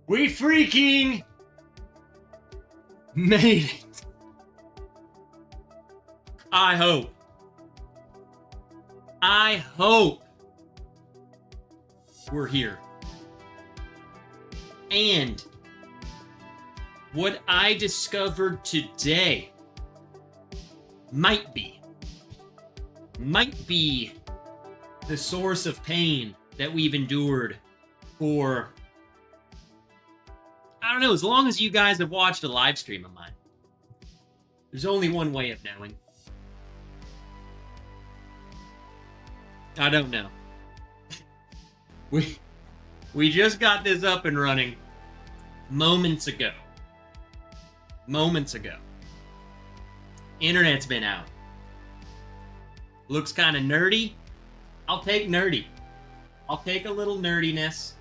We freaking made it. I hope we're here. And what I discovered today might be the source of pain that we've endured for, I don't know, as long as you guys have watched a live stream of mine. There's only one way of knowing. I don't know. We just got this up and running moments ago. Internet's been out. Looks kind of nerdy. I'll take nerdy. I'll take a little nerdiness.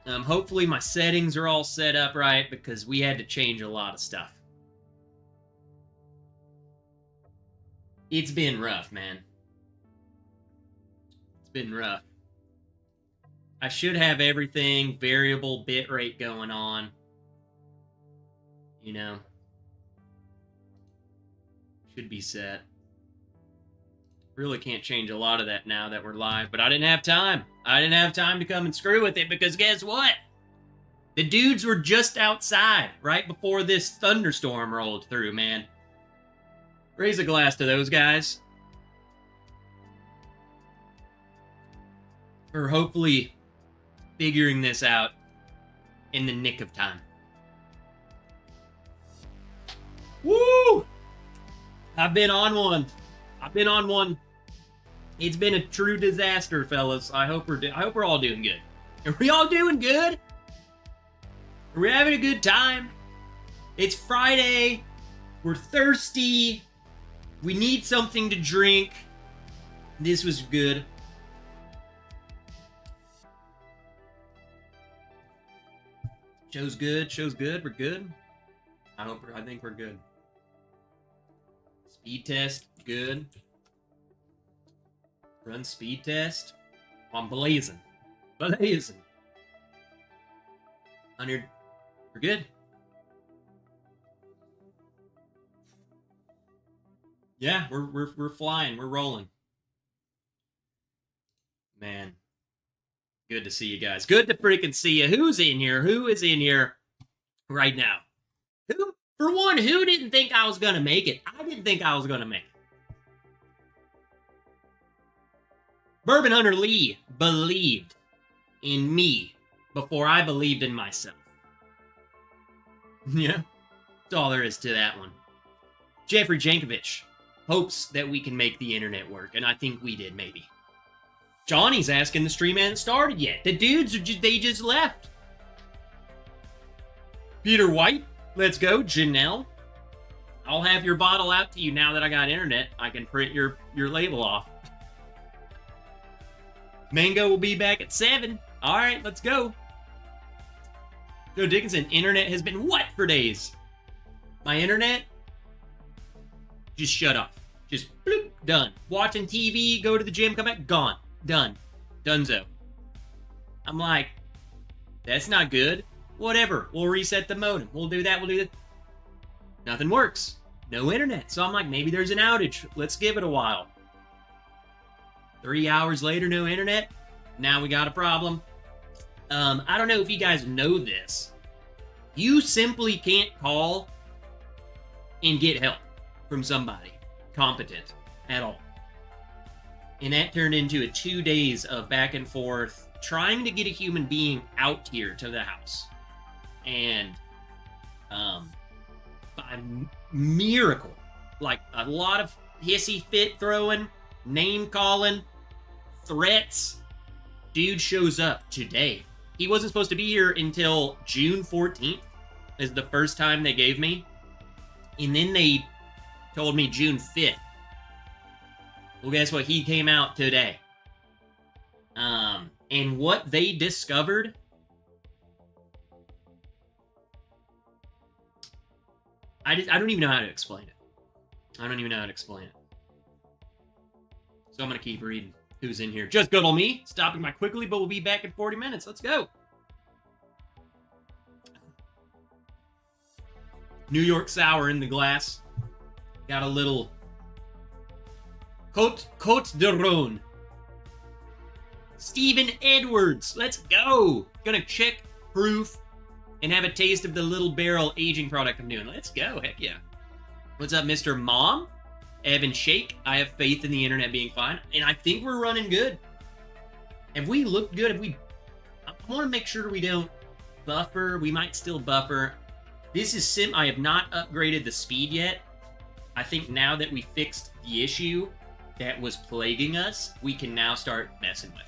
Hopefully my settings are all set up right because we had to change a lot of stuff. It's been rough, man. It's been rough. I should have everything variable bitrate going on. You know. Should be set. Really can't change a lot of that now that we're live, but I didn't have time. I didn't have time to come and screw with it because guess what? The dudes were just outside right before this thunderstorm rolled through, man. Raise a glass to those guys. For hopefully figuring this out in the nick of time. Woo! I've been on one. It's been a true disaster, fellas. I hope we're all doing good. Are we all doing good? Are we having a good time? It's Friday. We're thirsty. We need something to drink. This was good. Show's good. We're good. I think we're good. Speed test, good. Run speed test. I'm blazing. 100. We're good. Yeah, we're flying. We're rolling. Man. Good to see you guys. Good to freaking see you. Who's in here? Who is in here right now? Who? For one, who didn't think I was going to make it? I didn't think I was going to make it. Bourbon Hunter Lee believed in me before I believed in myself. Yeah, that's all there is to that one. Jeffrey Jankovic hopes that we can make the internet work, and I think we did, maybe. Johnny's asking the stream hasn't started yet. The dudes they just left. Peter White, let's go. Janelle, I'll have your bottle out to you now that I got internet. I can print your label off. Mango will be back at 7. All right, let's go. Joe Dickinson, internet has been what for days? My internet just shut off. Just bloop, done. Watching TV, go to the gym, come back, gone. Done. Dunzo. I'm like, that's not good. Whatever. We'll reset the modem. We'll do that. Nothing works. No internet. So I'm like, maybe there's an outage. Let's give it a while. 3 hours later, no internet. Now we got a problem. I don't know if you guys know this. You simply can't call and get help from somebody competent at all. And that turned into 2 days of back and forth trying to get a human being out here to the house. And by miracle, like a lot of hissy fit throwing, name calling, threats, dude shows up today. He wasn't supposed to be here until June 14th is the first time they gave me. And then they told me June 5th. Well, guess what? He came out today. And what they discovered, I don't even know how to explain it. So I'm going to keep reading who's in here. Just good on me. Stopping by quickly, but we'll be back in 40 minutes. Let's go. New York sour in the glass. Got a little Côte de Rhône. Stephen Edwards, let's go. Gonna check proof and have a taste of the little barrel aging product I'm doing. Let's go, heck yeah. What's up, Mr. Mom? Evan Shake, I have faith in the internet being fine, and I think we're running good. Have we looked good? I want to make sure we don't buffer. We might still buffer. This is I have not upgraded the speed yet. I think now that we fixed the issue that was plaguing us, we can now start messing with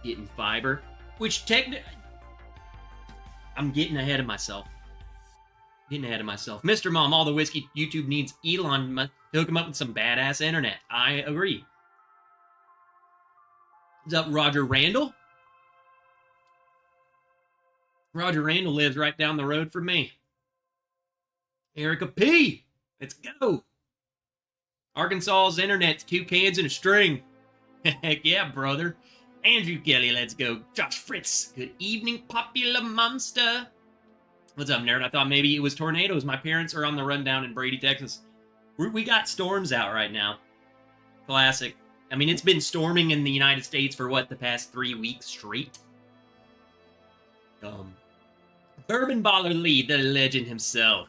getting fiber, which I'm getting ahead of myself. Mr. Mom, all the whiskey YouTube needs Elon to hook him up with some badass internet. I agree. What's up, Roger Randall? Roger Randall lives right down the road from me. Erica P. Let's go. Arkansas's internet's 2 cans and a string. Heck yeah, brother. Andrew Kelly, let's go. Josh Fritz, good evening, popular monster. What's up, nerd? I thought maybe it was tornadoes. My parents are on the run down in Brady, Texas. We got storms out right now. Classic. I mean, it's been storming in the United States for, what, the past 3 weeks straight? Bourbon Baller Lee, the legend himself.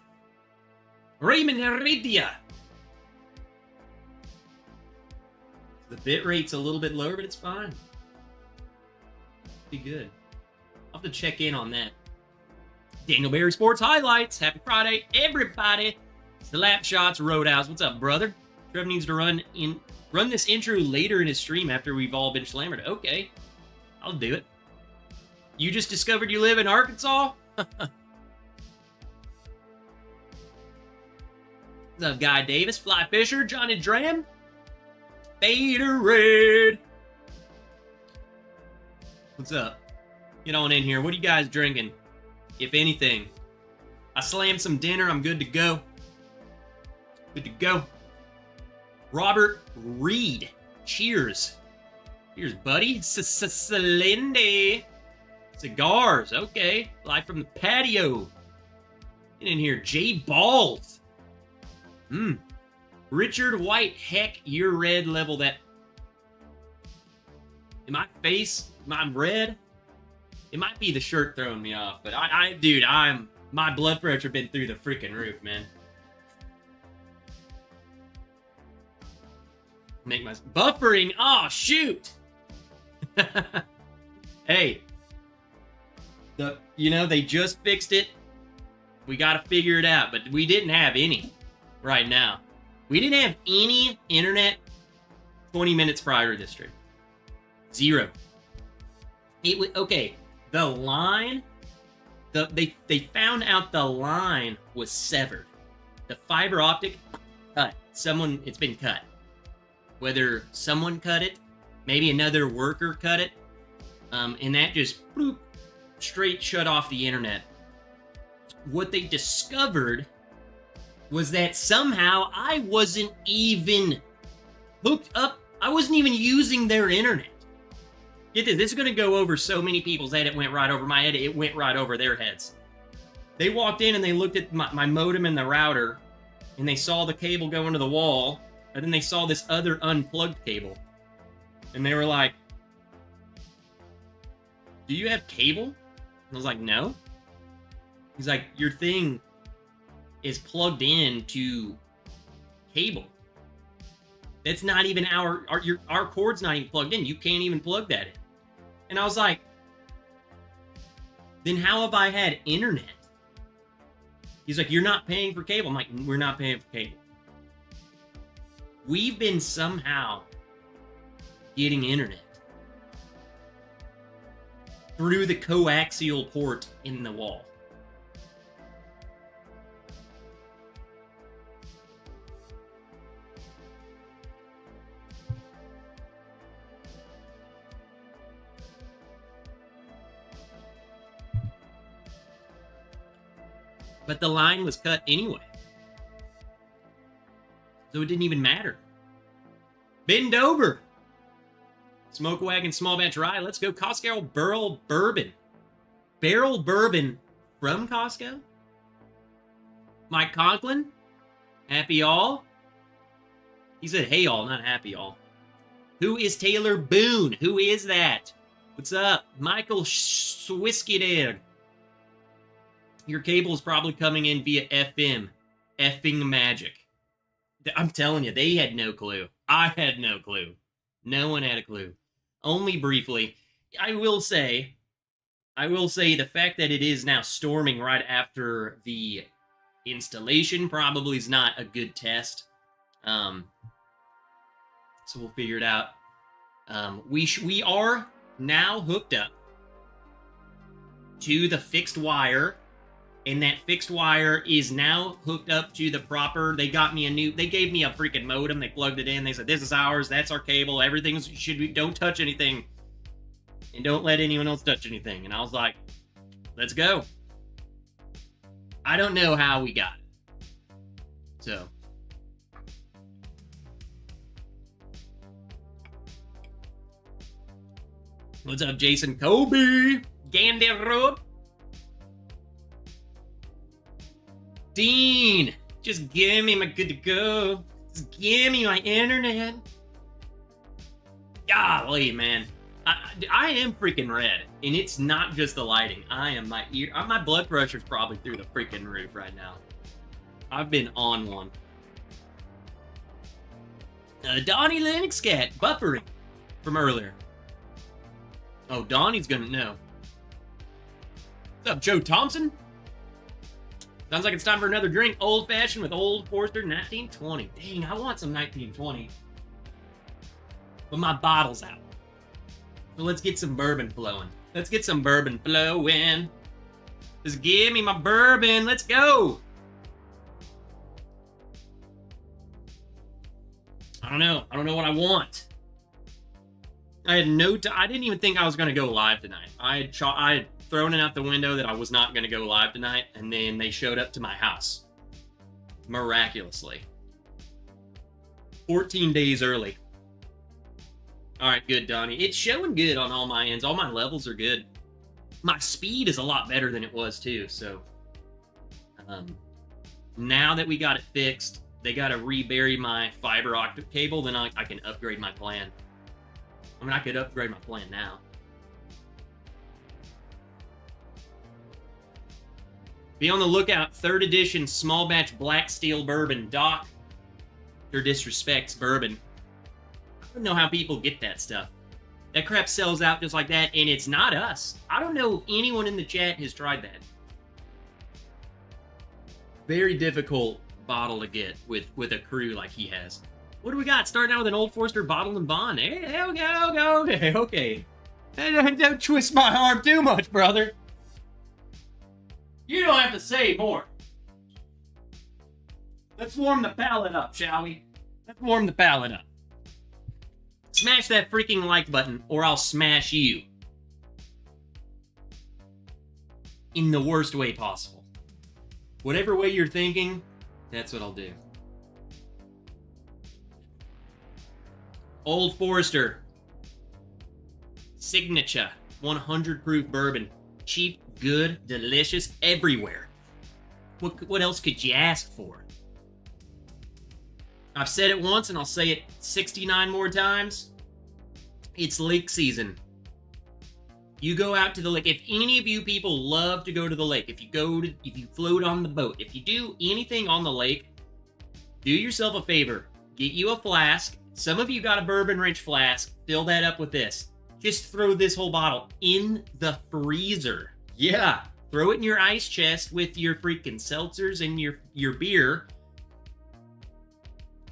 Raymond Heredia. The bit rate's a little bit lower, but it's fine. Be good. I'll have to check in on that. Daniel Berry Sports Highlights. Happy Friday, everybody. Slap Shots Roadhouse. What's up, brother? Trev needs to run this intro later in his stream after we've all been slammered. Okay, I'll do it. You just discovered you live in Arkansas? What's up, Guy Davis, Fly Fisher, Johnny Dram, Fader Red. What's up? Get on in here. What are you guys drinking? If anything. I slammed some dinner. I'm good to go. Good to go. Robert Reed. Cheers. Cheers, buddy. Celinde. Cigars. Okay. Live from the patio. Get in here. J Balls. Richard White. Heck, you're red level that. In my face, I'm red. It might be the shirt throwing me off, but dude, my blood pressure been through the freaking roof, man. Make my buffering. Oh shoot. Hey, they just fixed it. We got to figure it out, but we didn't have any right now. We didn't have any internet 20 minutes prior to this stream. Zero. It was okay. The line, they found out the line was severed. The fiber optic cut. It's been cut. Whether someone cut it, maybe another worker cut it, and that just bloop, straight shut off the internet. What they discovered was that somehow I wasn't even hooked up. I wasn't even using their internet. Get this. This is going to go over so many people's head. It went right over my head. It went right over their heads. They walked in and they looked at my modem and the router, and they saw the cable go into the wall, and then they saw this other unplugged cable. And they were like, do you have cable? And I was like, no. He's like, your thing is plugged in to cable. That's not even our cord's not even plugged in. You can't even plug that in. And I was like, then how have I had internet? He's like, you're not paying for cable. I'm like, we're not paying for cable. We've been somehow getting internet through the coaxial port in the wall. But the line was cut anyway. So it didn't even matter. Bend over. Smoke Wagon Small Batch Rye. Let's go. Costco Barrel Bourbon. Barrel Bourbon from Costco? Mike Conklin. Happy all. He said, hey all, not happy all. Who is Taylor Boone? Who is that? What's up? Michael Swisky there. Your cable is probably coming in via FM. Effing magic. I'm telling you, they had no clue. I had no clue. No one had a clue. Only briefly. I will say the fact that it is now storming right after the installation probably is not a good test. So we'll figure it out. We are now hooked up to the fixed wire, and that fixed wire is now hooked up to the proper. They gave me a freaking modem. They plugged it in. They said, this is ours. That's our cable. Everything should be, don't touch anything. And don't let anyone else touch anything. And I was like, let's go. I don't know how we got it. So. What's up, Jason Kobe? Gandhi Road. Dean, just give me my good to go. Just give me my internet. Golly, man. I am freaking red, and it's not just the lighting. My blood pressure's probably through the freaking roof right now. I've been on one. Donnie Lennox Cat, buffering from earlier. Oh, Donnie's gonna know. What's up, Joe Thompson? Sounds like it's time for another drink. Old fashioned with Old Forester 1920. Dang, I want some 1920. But my bottle's out. So let's get some bourbon flowing. Let's get some bourbon flowing. Just give me my bourbon. Let's go. I don't know. I don't know what I want. I had I didn't even think I was going to go live tonight. I had thrown it out the window that I was not going to go live tonight, and then they showed up to my house. Miraculously. 14 days early. All right, good, Donnie. It's showing good on all my ends. All my levels are good. My speed is a lot better than it was, too, so... now that we got it fixed, they got to rebury my fiber optic cable, then I can upgrade my plan. I mean, I could upgrade my plan now. Be on the lookout. 3rd edition small batch black steel bourbon. Doc, your disrespects bourbon. I don't know how people get that stuff. That crap sells out just like that, and it's not us. I don't know if anyone in the chat has tried that. Very difficult bottle to get with a crew like he has. What do we got? Starting out with an Old Forester bottle and bond. Hey, okay. Don't twist my arm too much, brother. You don't have to say more. Let's warm the palate up, shall we? Let's warm the palate up. Smash that freaking like button, or I'll smash you. In the worst way possible. Whatever way you're thinking, that's what I'll do. Old Forester. Signature. 100 proof bourbon. Cheap, good, delicious, everywhere. What else could you ask for? I've said it once and I'll say it 69 more times. It's lake season. You go out to the lake. If any of you people love to go to the lake, if you float on the boat, if you do anything on the lake, do yourself a favor. Get you a flask. Some of you got a Bourbon Wrench flask. Fill that up with this. Just throw this whole bottle in the freezer. Yeah. Throw it in your ice chest with your freaking seltzers and your beer.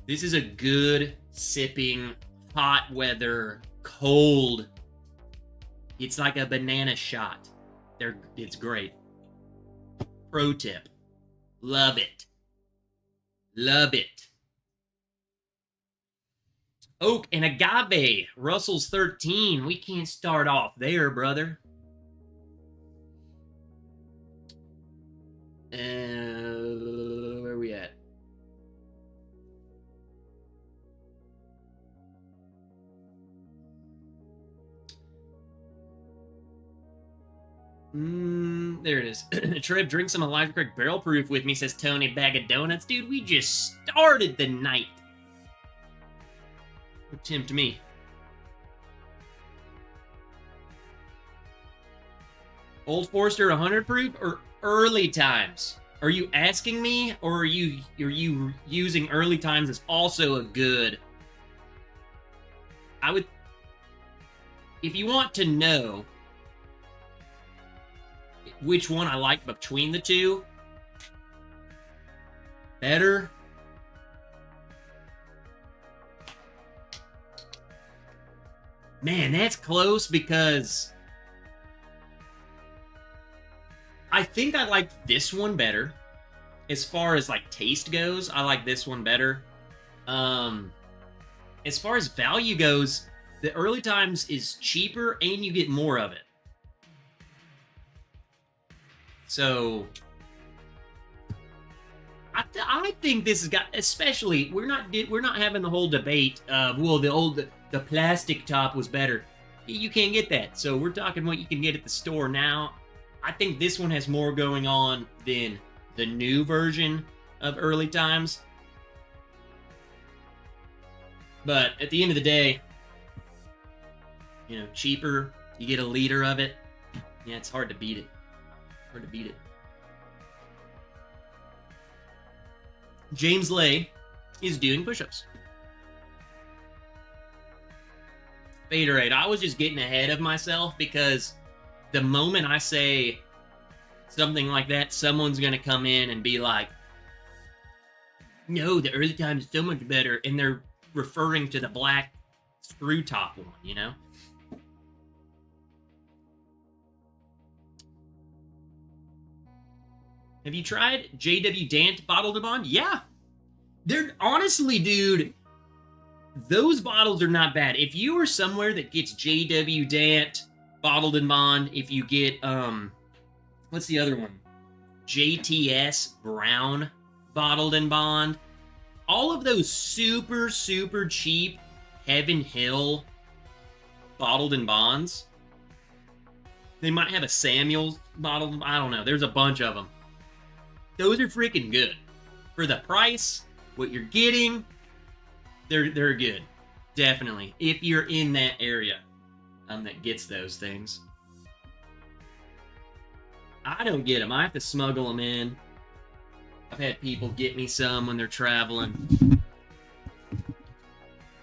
This is a good sipping, hot weather, cold. It's like a banana shot. It's great. Pro tip. Love it. Love it. Oak and agave. Russell's 13. We can't start off there, brother. Where are we at? There it is. Trev, drink some Elijah Craig Barrel Proof with me, says Tony. Bag of donuts. Dude, we just started the night. Don't tempt me. Old Forester 100 proof or early times? Are you asking me, or are you using early times as also a good? I would, if you want to know which one I like between the two better, man, that's close, because I think I like this one better. As far as like taste goes, I like this one better. As far as value goes, the early times is cheaper and you get more of it. So I think this has got, especially, we're not having the whole debate of, well, the plastic top was better. You can't get that. So we're talking what you can get at the store now. I think this one has more going on than the new version of early times. But at the end of the day, you know, cheaper, you get a liter of it. Yeah, it's hard to beat it. Hard to beat it. James Lay is doing push-ups. Faderade, I was just getting ahead of myself, because the moment I say something like that, someone's going to come in and be like, no, the early time is so much better. And they're referring to the black screw top one, you know? Have you tried JW Dant Bottled and Bond? Yeah. They're, honestly, dude, those bottles are not bad. If you are somewhere that gets JW Dant Bottled and Bond, if you get, what's the other one? JTS Brown Bottled and Bond. All of those super, super cheap Heaven Hill Bottled and Bonds. They might have a Samuel's bottled, I don't know. There's a bunch of them. Those are freaking good. For the price, what you're getting, they're good. Definitely. If you're in that area. That gets those things. I don't get them. I have to smuggle them in. I've had people get me some when they're traveling.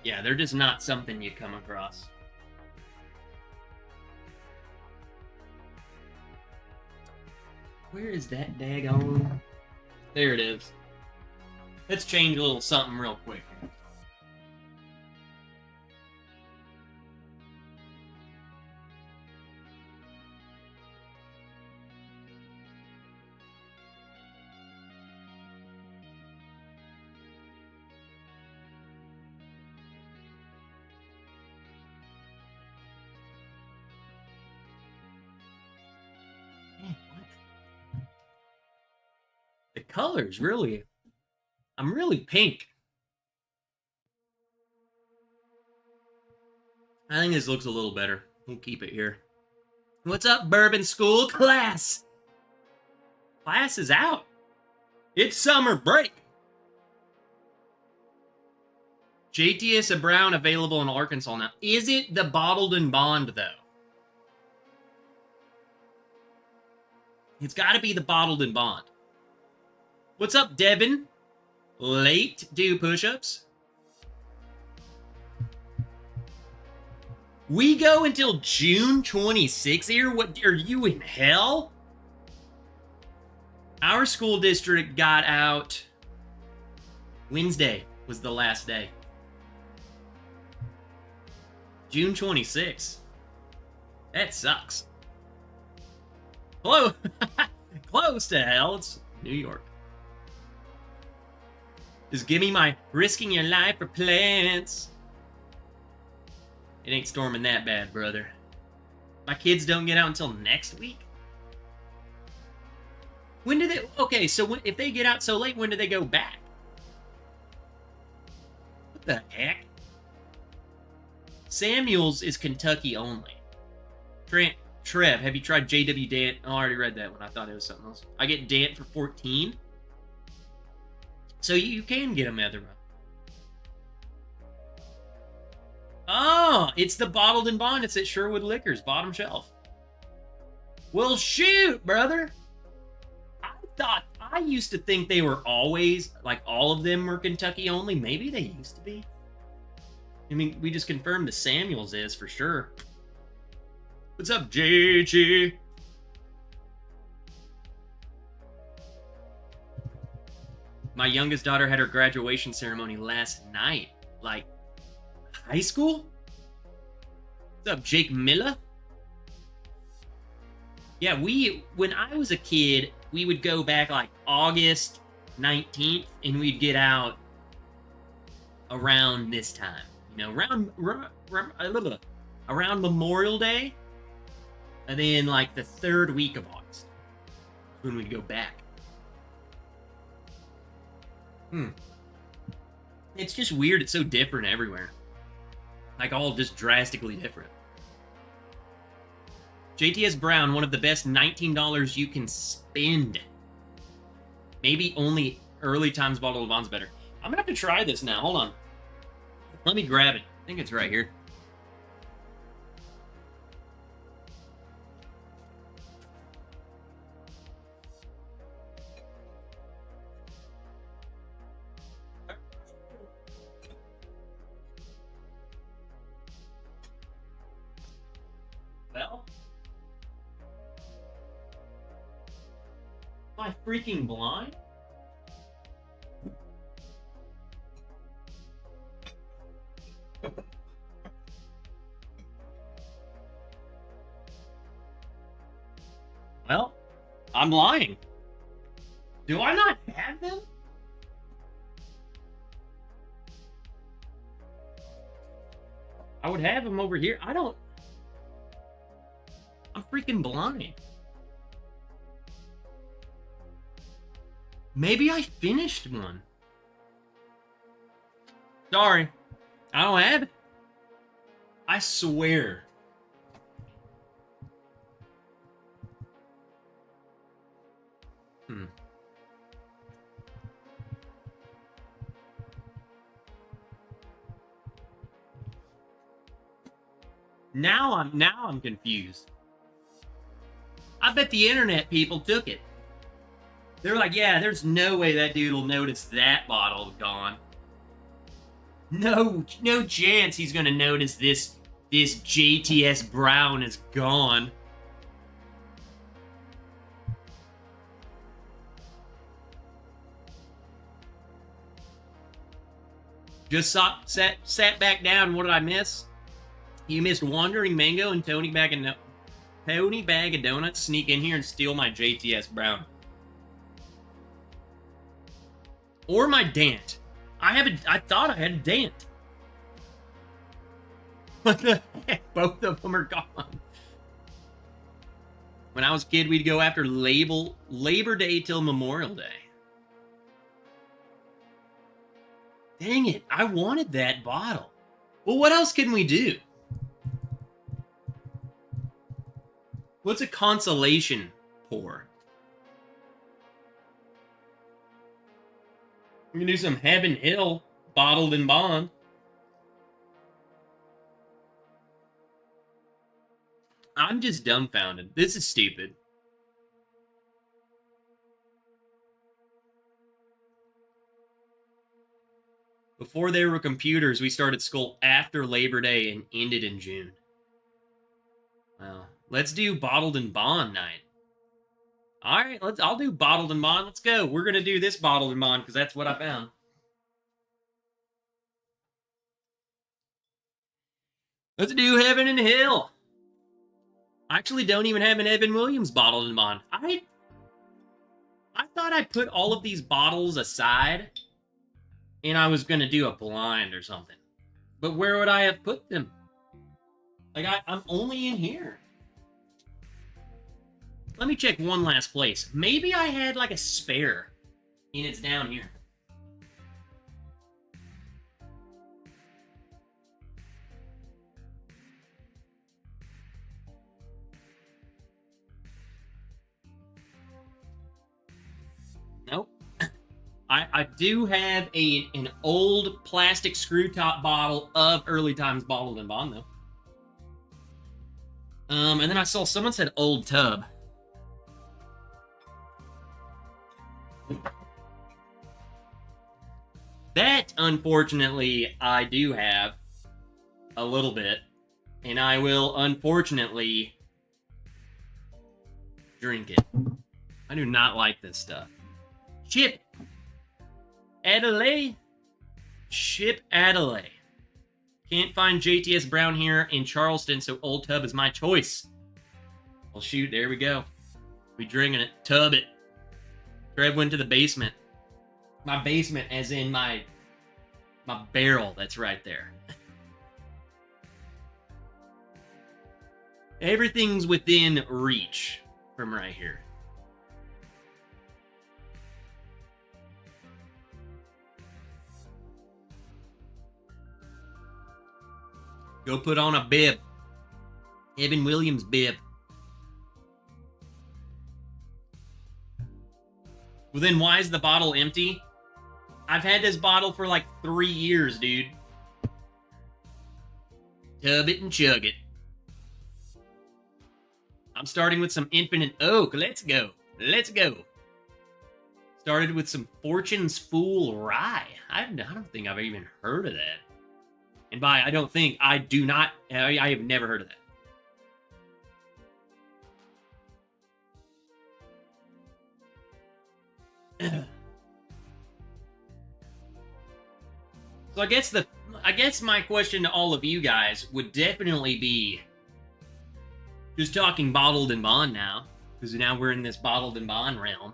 Yeah, they're just not something you come across. Where is that daggone? There it is. Let's change a little something real quick. The colors, really. I'm really pink. I think this looks a little better. We'll keep it here. What's up, Bourbon School class? Class is out. It's summer break. JTS a Brown available in Arkansas now. Is it the Bottled and Bond, though? It's got to be the Bottled and Bond. What's up, Devin? Late do push-ups. We go until June 26 here? What, are you in hell? Our school district got out Wednesday was the last day. June 26. That sucks. Hello. Close to hell. It's New York. Just give me my risking your life for plants. It ain't storming that bad, brother. My kids don't get out until next week? When do they... Okay, so if they get out so late, when do they go back? What the heck? Samuel's is Kentucky only. Trent, Trev, have you tried JW Dant? Oh, I already read that one. I thought it was something else. I get Dant for 14. So you can get them other. Oh, it's the bottled and bond. It's at Sherwood Liquors, bottom shelf. Well, shoot, brother. I used to think they were always, like, all of them were Kentucky only. Maybe they used to be. I mean, we just confirmed the Samuels is for sure. What's up, JG? My youngest daughter had her graduation ceremony last night. Like, high school? What's up, Jake Miller? Yeah, when I was a kid, we would go back like August 19th, and we'd get out around this time. You know, around Memorial Day, and then like the third week of August, when we'd go back. It's just weird. It's so different everywhere. Like, all just drastically different. JTS Brown, one of the best $19 you can spend. Maybe only early times bottled bonds better. I'm gonna have to try this now. Hold on. Let me grab it. I think it's right here. Well, am I freaking blind? Well, I'm lying. Do I not have them? I would have them over here. I don't. I'm freaking blind. Maybe I finished one. Sorry. I don't have it. I swear. Now I'm confused. I bet the internet people took it. They're like, yeah, there's no way that dude will notice that bottle gone. No chance he's gonna notice this JTS Brown is gone. Just sat back down. What did I miss? You missed Wandering Mango and Tony Bag of Donuts sneak in here and steal my JTS Brown. Or my Dant. I thought I had a Dant. What the heck? Both of them are gone. When I was a kid, we'd go after Labor Day till Memorial Day. Dang it, I wanted that bottle. Well, what else can we do? What's a consolation pour? We can do some Heaven Hill, bottled and bond. I'm just dumbfounded. This is stupid. Before there were computers, we started school after Labor Day and ended in June. Well, let's do bottled and bond night. All right, I'll do bottled and bond. Let's go. We're gonna do this bottled and bond because that's what I found. Let's do Heaven and Hill. I actually don't even have an Evan Williams bottled and bond. I thought I put all of these bottles aside and I was gonna do a blind or something. But where would I have put them? Like, I'm only in here. Let me check one last place. Maybe I had like a spare and it's down here. I do have an old plastic screw top bottle of Early Times Bottled in Bond, though. And then I saw someone said old tub. That, unfortunately, I do have a little bit, and I will, unfortunately, drink it. I do not like this stuff. Chip Adelaide. Chip Adelaide. Can't find JTS Brown here in Charleston, so Old Tub is my choice. Well, shoot, there we go. We drinking it. Tub it. Trev went to the basement. My basement, as in my barrel that's right there. Everything's within reach from right here. Go put on a bib. Evan Williams bib. Well, then why is the bottle empty? I've had this bottle for like 3 years, dude. Tub it and chug it. I'm starting with some Infinite Oak. Let's go. Let's go. Started with some Fortune's Fool Rye. I don't think I've even heard of that. And by I don't think, I do not, I have never heard of that. So I guess my question to all of you guys would definitely be just talking bottled and bond now, because now we're in this bottled and bond realm.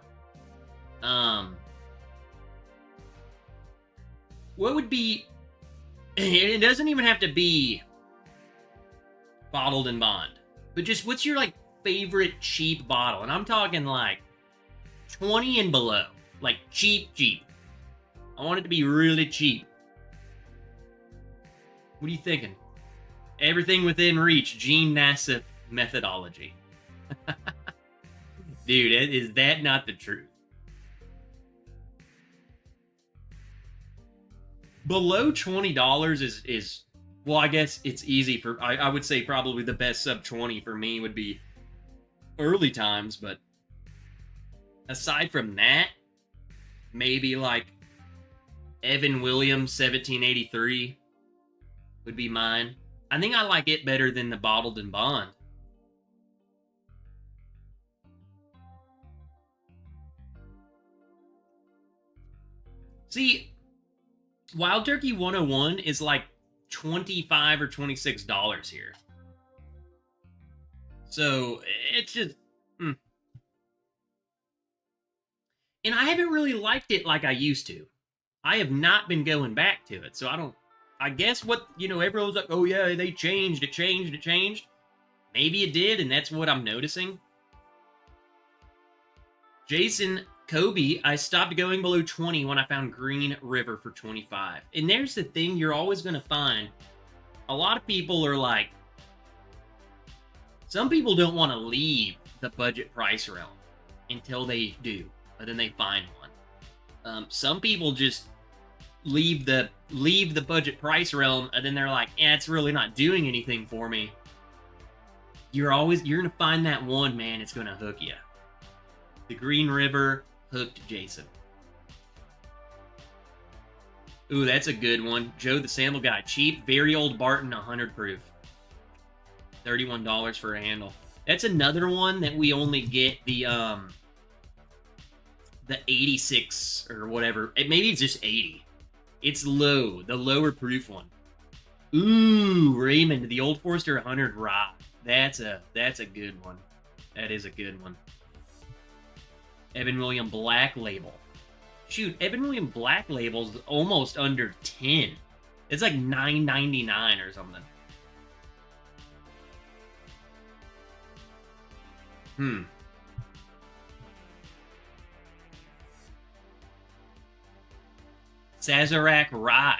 What would be, it doesn't even have to be bottled and bond, but just what's your like favorite cheap bottle? And I'm talking like 20 and below, like cheap. I want it to be really cheap. What are you thinking? Everything within reach, Gene Nassif methodology. Dude, is that not the truth? Below $20 is well, I guess it's easy for, I would say probably the best sub 20 for me would be Early Times, but aside from that, maybe like Evan Williams 1783 would be mine. I think I like it better than the bottled and bond. See, Wild Turkey 101 is like $25 or $26 here. So it's just, And I haven't really liked it like I used to. I have not been going back to it. So I guess what, everyone's like, oh yeah, they changed, it changed. Maybe it did, and that's what I'm noticing. Jason Kobe, I stopped going below 20 when I found Green River for 25. And there's the thing, you're always going to find, a lot of people are like, some people don't want to leave the budget price realm until they do, but then they find one. Some people just leave the budget price realm, and then they're like, it's really not doing anything for me. You're gonna find that one, man. It's gonna hook you. The Green River hooked Jason. Ooh, that's a good one. Joe the Sample Guy, cheap, very old Barton, 100 proof. $31 for a handle. That's another one that we only get the 86 or whatever. Maybe it's just 80. It's low, the lower proof one. Ooh, Raymond, the Old Forester 100 Rye. That's a good one. That is a good one. Evan William Black Label. Shoot, Evan William Black Label's almost under 10. It's like $9.99 or something. Sazerac Rye.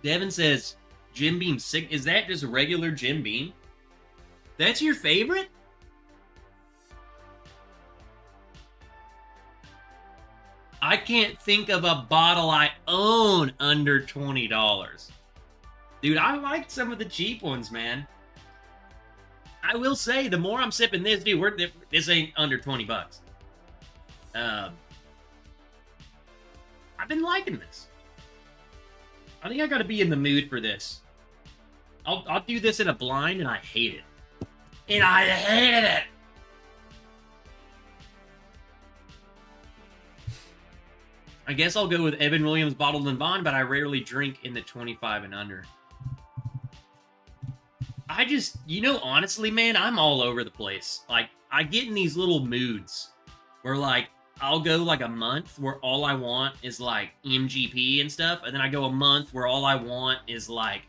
Devin says, Jim Beam, is that just regular Jim Beam? That's your favorite? I can't think of a bottle I own under $20. Dude, I like some of the cheap ones, man. I will say, the more I'm sipping this, dude, this ain't under 20 bucks. I've been liking this. I think I gotta be in the mood for this. I'll do this in a blind, and I hate it. And I hated it! I guess I'll go with Evan Williams Bottled and Bond, but I rarely drink in the 25 and under. I just, honestly, man, I'm all over the place. Like, I get in these little moods where, like, I'll go, like, a month where all I want is, like, MGP and stuff, and then I go a month where all I want is, like,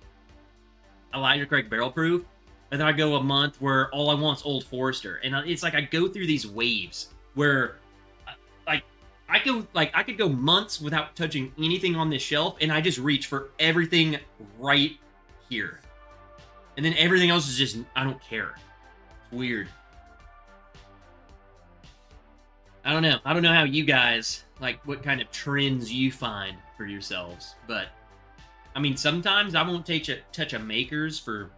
Elijah Craig Barrel Proof, and then I go a month where all I want is Old Forester. And it's like I go through these waves where, I could go months without touching anything on this shelf, and I just reach for everything right here. And then everything else is just, I don't care. It's weird. I don't know. I don't know how you guys, like, what kind of trends you find for yourselves. But, I mean, sometimes I won't touch a Maker's for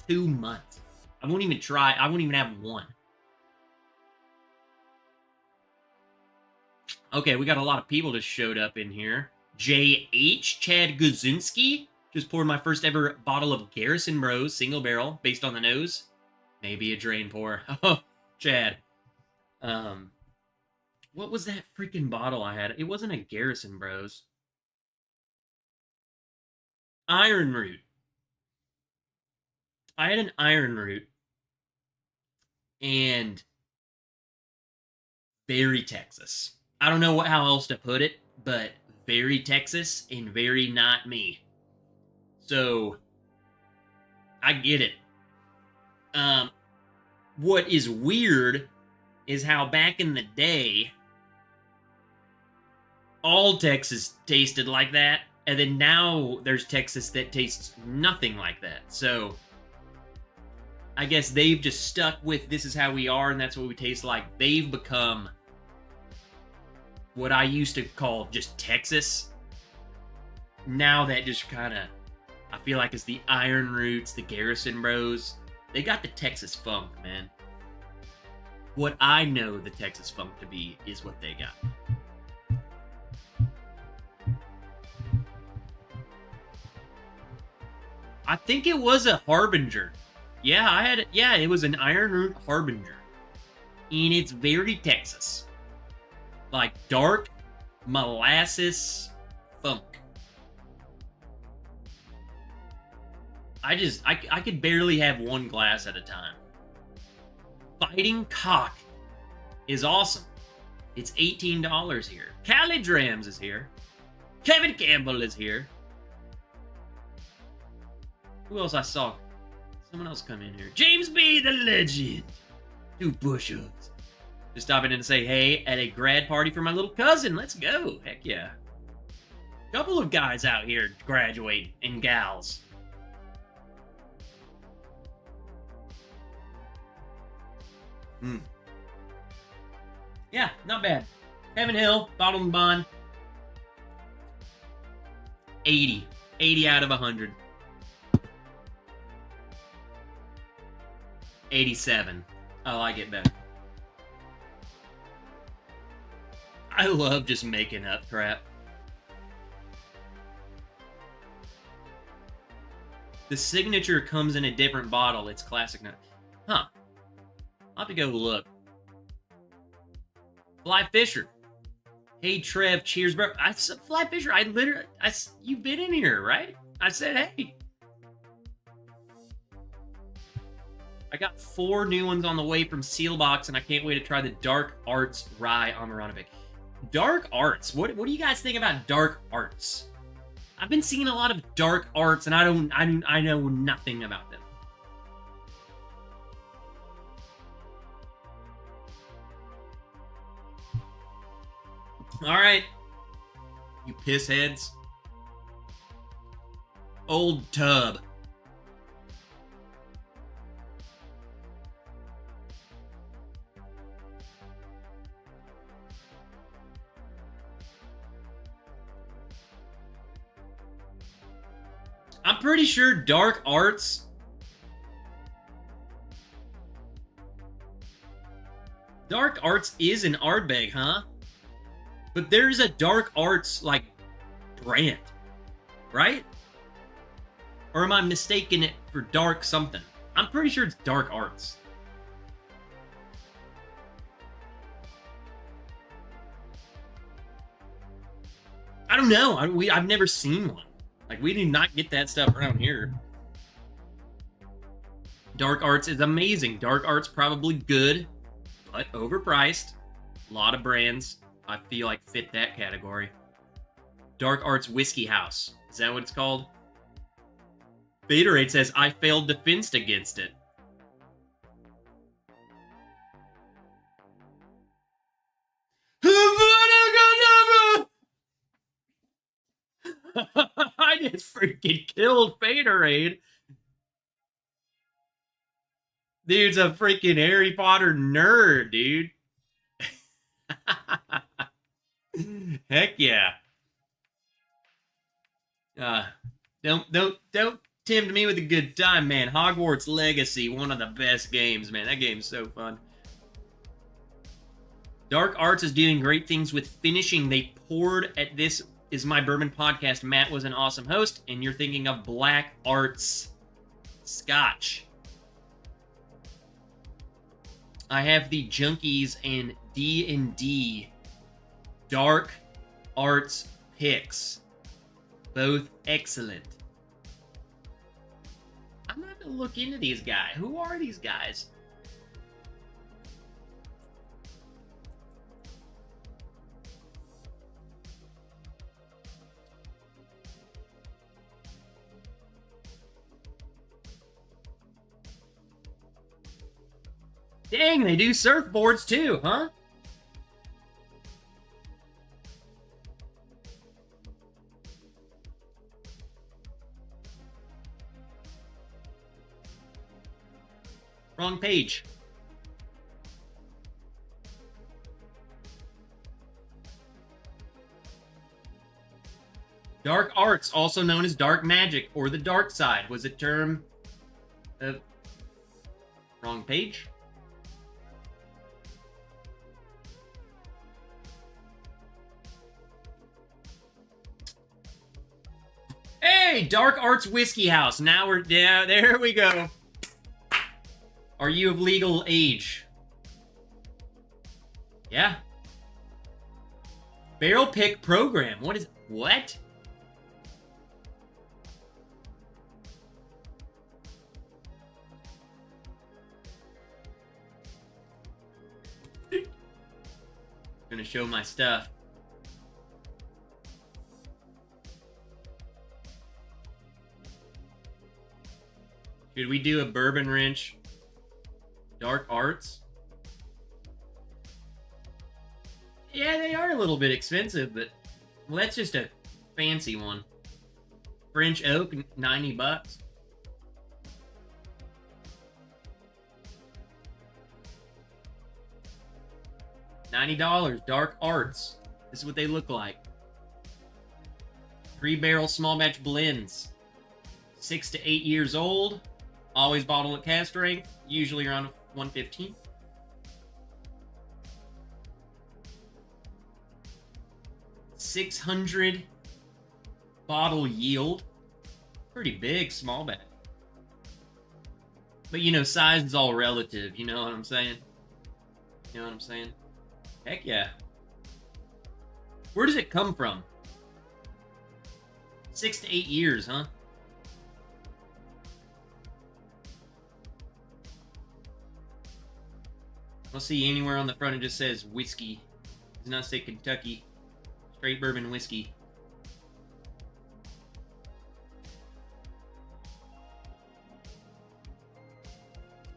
2 months. I won't even try. I won't even have one. Okay, we got a lot of people just showed up in here. J.H. Chad Guzinski just poured my first ever bottle of Garrison Bros single barrel based on the nose. Maybe a drain pour. Oh, Chad. What was that freaking bottle I had? It wasn't a Garrison Bros. Iron Root. I had an Iron Root. And very Texas. I don't know how else to put it, but very Texas and very not me. So, I get it. What is weird is how back in the day, all Texas tasted like that, and then now there's Texas that tastes nothing like that. So, I guess they've just stuck with this is how we are, and that's what we taste like. They've become what I used to call just Texas. Now that just kind of, I feel like it's the Iron Roots, the Garrison Bros. They got the Texas funk, man. What I know the Texas funk to be is what they got. I think it was a Harbinger. Yeah, I had it. Yeah, it was an Iron Root Harbinger. And it's very Texas. Like dark molasses funk. I could barely have one glass at a time. Fighting Cock is awesome. It's $18 here. Callie Drams is here. Kevin Campbell is here. Who else I saw? Someone else come in here. James B. the Legend. 2 push-ups. Just stopping in to say hey at a grad party for my little cousin. Let's go. Heck yeah. Couple of guys out here graduating and gals. Yeah, not bad. Heaven Hill, Bottled and Bond. 80. 80 out of 100. 87. I like it better. I love just making up crap. The signature comes in a different bottle. It's classic. Huh. I'll have to go look. Fly Fisher. Hey, Trev. Cheers, bro. Fly Fisher, you've been in here, right? I said, hey. I got 4 new ones on the way from Sealbox, and I can't wait to try the Dark Arts Rye Amaranovic. Dark Arts. What do you guys think about Dark Arts? I've been seeing a lot of Dark Arts, and I know nothing about them. All right, you pissheads. Old Tub. pretty sure Dark Arts... Dark Arts is an Ardbeg, huh? But there's a Dark Arts, like, brand, right? Or am I mistaking it for Dark something? I'm pretty sure it's Dark Arts. I don't know. I've never seen one. Like, we do not get that stuff around here. Dark Arts is amazing. Dark Arts probably good, but overpriced. A lot of brands, I feel like, fit that category. Dark Arts Whiskey House. Is that what it's called? Baterade says, I failed defense against it. I just freaking killed Baterade. Dude's a freaking Harry Potter nerd, dude. Heck yeah. Don't tempt me with a good time, man. Hogwarts Legacy, one of the best games, man. That game's so fun. Dark Arts is doing great things with finishing. They poured at This Is My Bourbon podcast. Matt was an awesome host, and you're thinking of Black Arts Scotch. I have the Junkies and D&D Dark Arts picks. Both excellent. I'm not going to look into these guys. Who are these guys? Dang, they do surfboards too, huh? Wrong page. Dark arts, also known as dark magic or the dark side, was a term of... Wrong page. Hey, Dark Arts Whiskey House. Now we're... Yeah, there we go. Are you of legal age? Yeah. Barrel pick program. What is... What? Gonna show my stuff. Should we do a Bourbon Wrench Dark Arts? Yeah, they are a little bit expensive, but well, that's just a fancy one. French Oak, $90. $90, Dark Arts. This is what they look like. 3-barrel small batch blends. 6 to 8 years old. Always bottled at cask strength. Usually around 115. $600 bottle yield. Pretty big small batch. But you know, size is all relative. You know what I'm saying? You know what I'm saying? Heck yeah. Where does it come from? 6 to 8 years, huh? I don't see anywhere on the front it just says whiskey. It does not say Kentucky. Straight bourbon whiskey.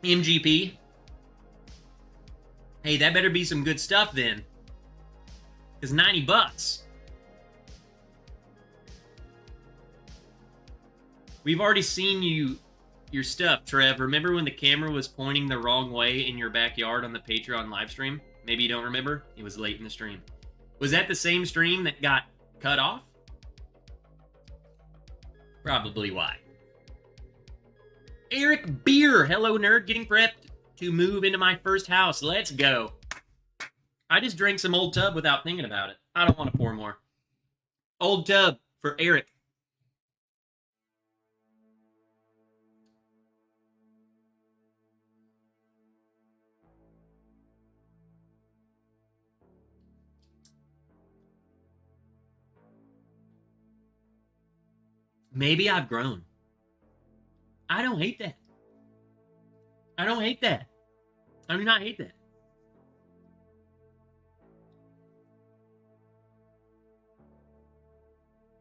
MGP. Hey, that better be some good stuff then. Because $90. We've already seen your stuff, Trev. Remember when the camera was pointing the wrong way in your backyard on the Patreon live stream? Maybe you don't remember. It was late in the stream. Was that the same stream that got cut off? Probably why. Eric Beer. Hello, nerd. Getting prepped to move into my first house. Let's go. I just drank some Old Tub without thinking about it. I don't want to pour more. Old Tub for Eric. Maybe I've grown. I don't hate that. I don't hate that. I do not hate that.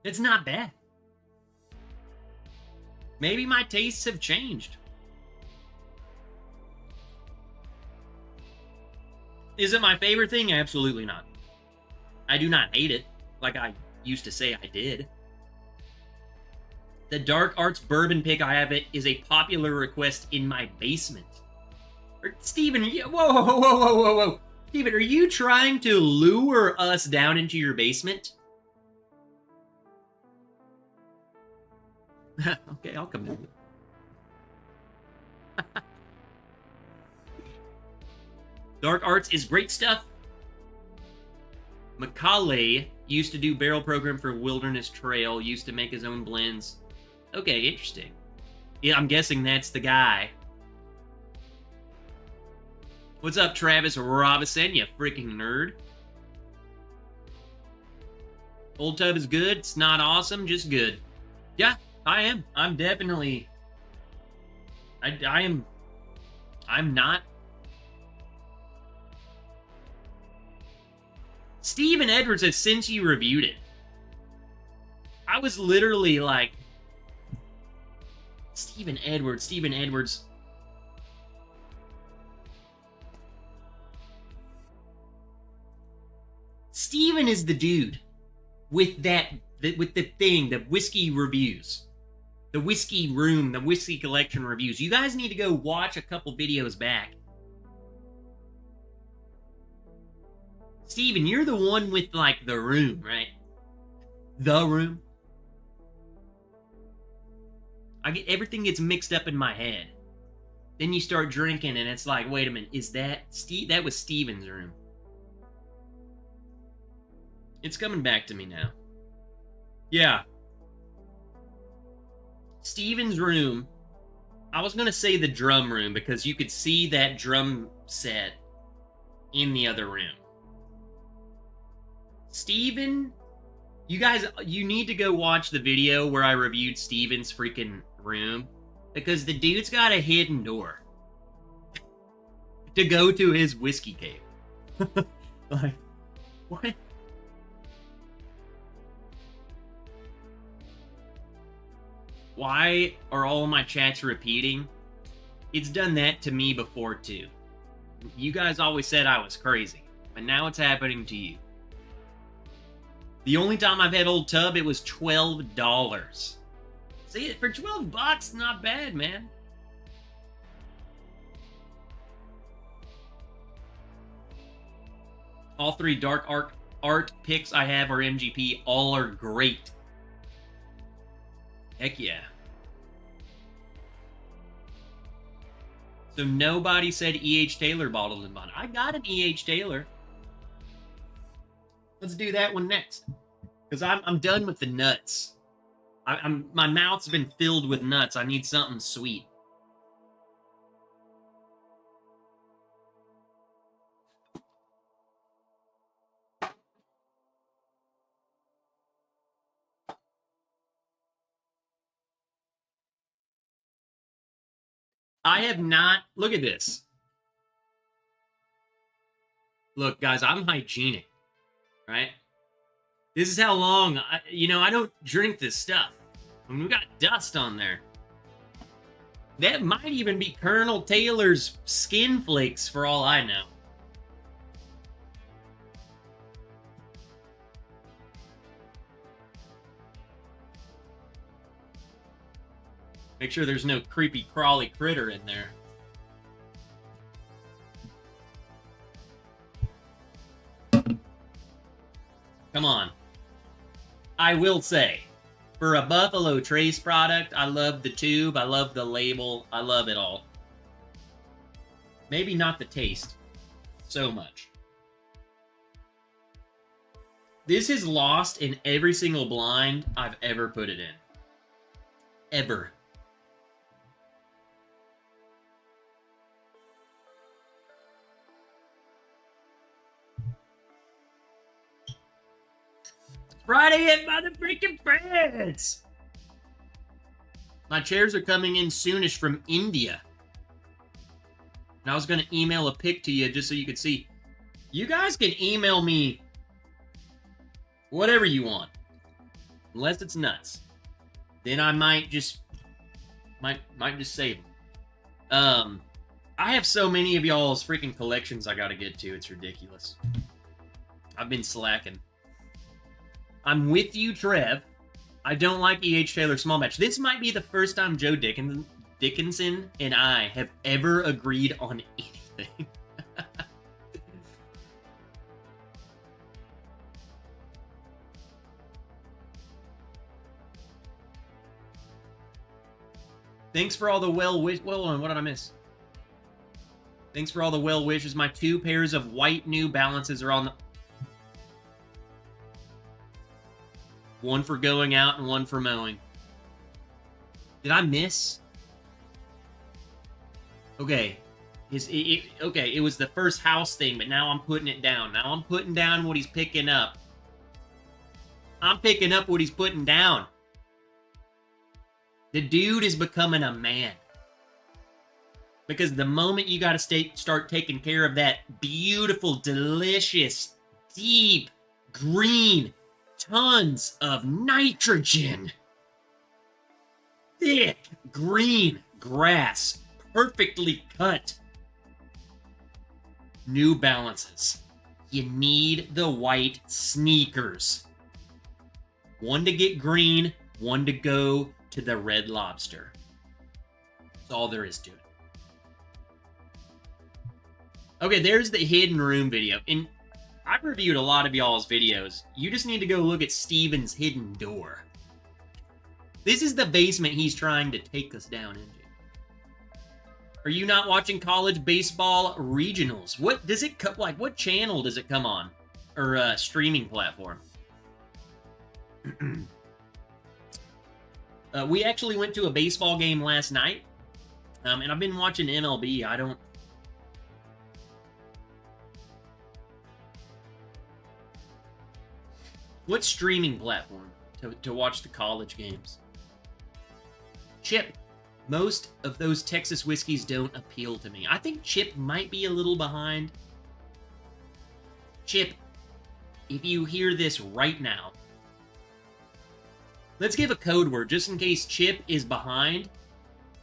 It's not bad. Maybe my tastes have changed. Is it my favorite thing? Absolutely not. I do not hate it like I used to say I did. The Dark Arts bourbon pick I have it is a popular request in my basement. Steven, whoa. Steven, are you trying to lure us down into your basement? Okay, I'll come down. Dark Arts is great stuff. Macaulay used to do barrel program for Wilderness Trail, used to make his own blends. Okay, interesting. Yeah, I'm guessing that's the guy. What's up, Travis Robinson, you freaking nerd? Old Tub is good. It's not awesome, just good. Yeah, I am. I'm definitely... I'm not... Steven Edwards has since you reviewed it. I was literally like... Steven Edwards. Steven is the dude with with the thing, the whiskey reviews. The whiskey room, the whiskey collection reviews. You guys need to go watch a couple videos back. Steven, you're the one with, like, the room, right? The room? Everything gets mixed up in my head. Then you start drinking, and it's like, wait a minute, is that that was Steven's room? It's coming back to me now. Yeah. Steven's room. I was gonna say the drum room because you could see that drum set in the other room. Steven, you guys, you need to go watch the video where I reviewed Steven's freaking room because the dude's got a hidden door to go to his whiskey cave. Like, what? Why are all of my chats repeating? It's done that to me before too. You guys always said I was crazy, but now it's happening to you. The only time I've had Old Tub, it was $12. See, for $12, not bad, man. All three Dark Art picks I have are MGP. All are great. Heck yeah. So nobody said E.H. Taylor bottled and bond. I got an E.H. Taylor. Let's do that one next. Because I'm done with the nuts. My mouth's been filled with nuts. I need something sweet. I have not... Look at this. Look, guys, I'm hygienic. Right? This is how long... I don't drink this stuff. I mean, we got dust on there. That might even be Colonel Taylor's skin flakes for all I know. Make sure there's no creepy crawly critter in there. Come on. I will say, For a Buffalo Trace product, I love the tube, I love the label, I love it all. Maybe not the taste so much. This is lost in every single blind I've ever put it in. Ever. Friday at motherfreaking Fred's! My chairs are coming in soonish from India. And I was going to email a pic to you just so you could see. You guys can email me whatever you want. Unless it's nuts. Then I might just save them. I have so many of y'all's freaking collections I gotta get to. It's ridiculous. I've been slacking. I'm with you, Trev. I don't like E.H. Taylor small batch. This might be the first time Joe Dickinson and I have ever agreed on anything. Thanks for all the well wishes. Well, what did I miss? Thanks for all the well wishes. My 2 pairs of white New Balances are on the... One for going out and one for mowing. Did I miss? Okay. Okay, it was the first house thing, but now I'm putting it down. Now I'm putting down what he's picking up. I'm picking up what he's putting down. The dude is becoming a man. Because the moment you got to start taking care of that beautiful, delicious, deep, green, tons of nitrogen, thick, green grass, perfectly cut, New Balances. You need the white sneakers. One to get green, one to go to the Red Lobster. That's all there is to it. Okay, there's the hidden room video. And I've reviewed a lot of y'all's videos. You just need to go look at Steven's hidden door. This is the basement he's trying to take us down into. Are you not watching college baseball regionals? What does it come like? What channel does it come on? Or streaming platform? We actually went to a baseball game last night, and I've been watching MLB. I don't... What streaming platform to watch the college games? Chip. Most of those Texas whiskeys don't appeal to me. I think Chip might be a little behind. Chip, if you hear this right now, let's give a code word just in case Chip is behind.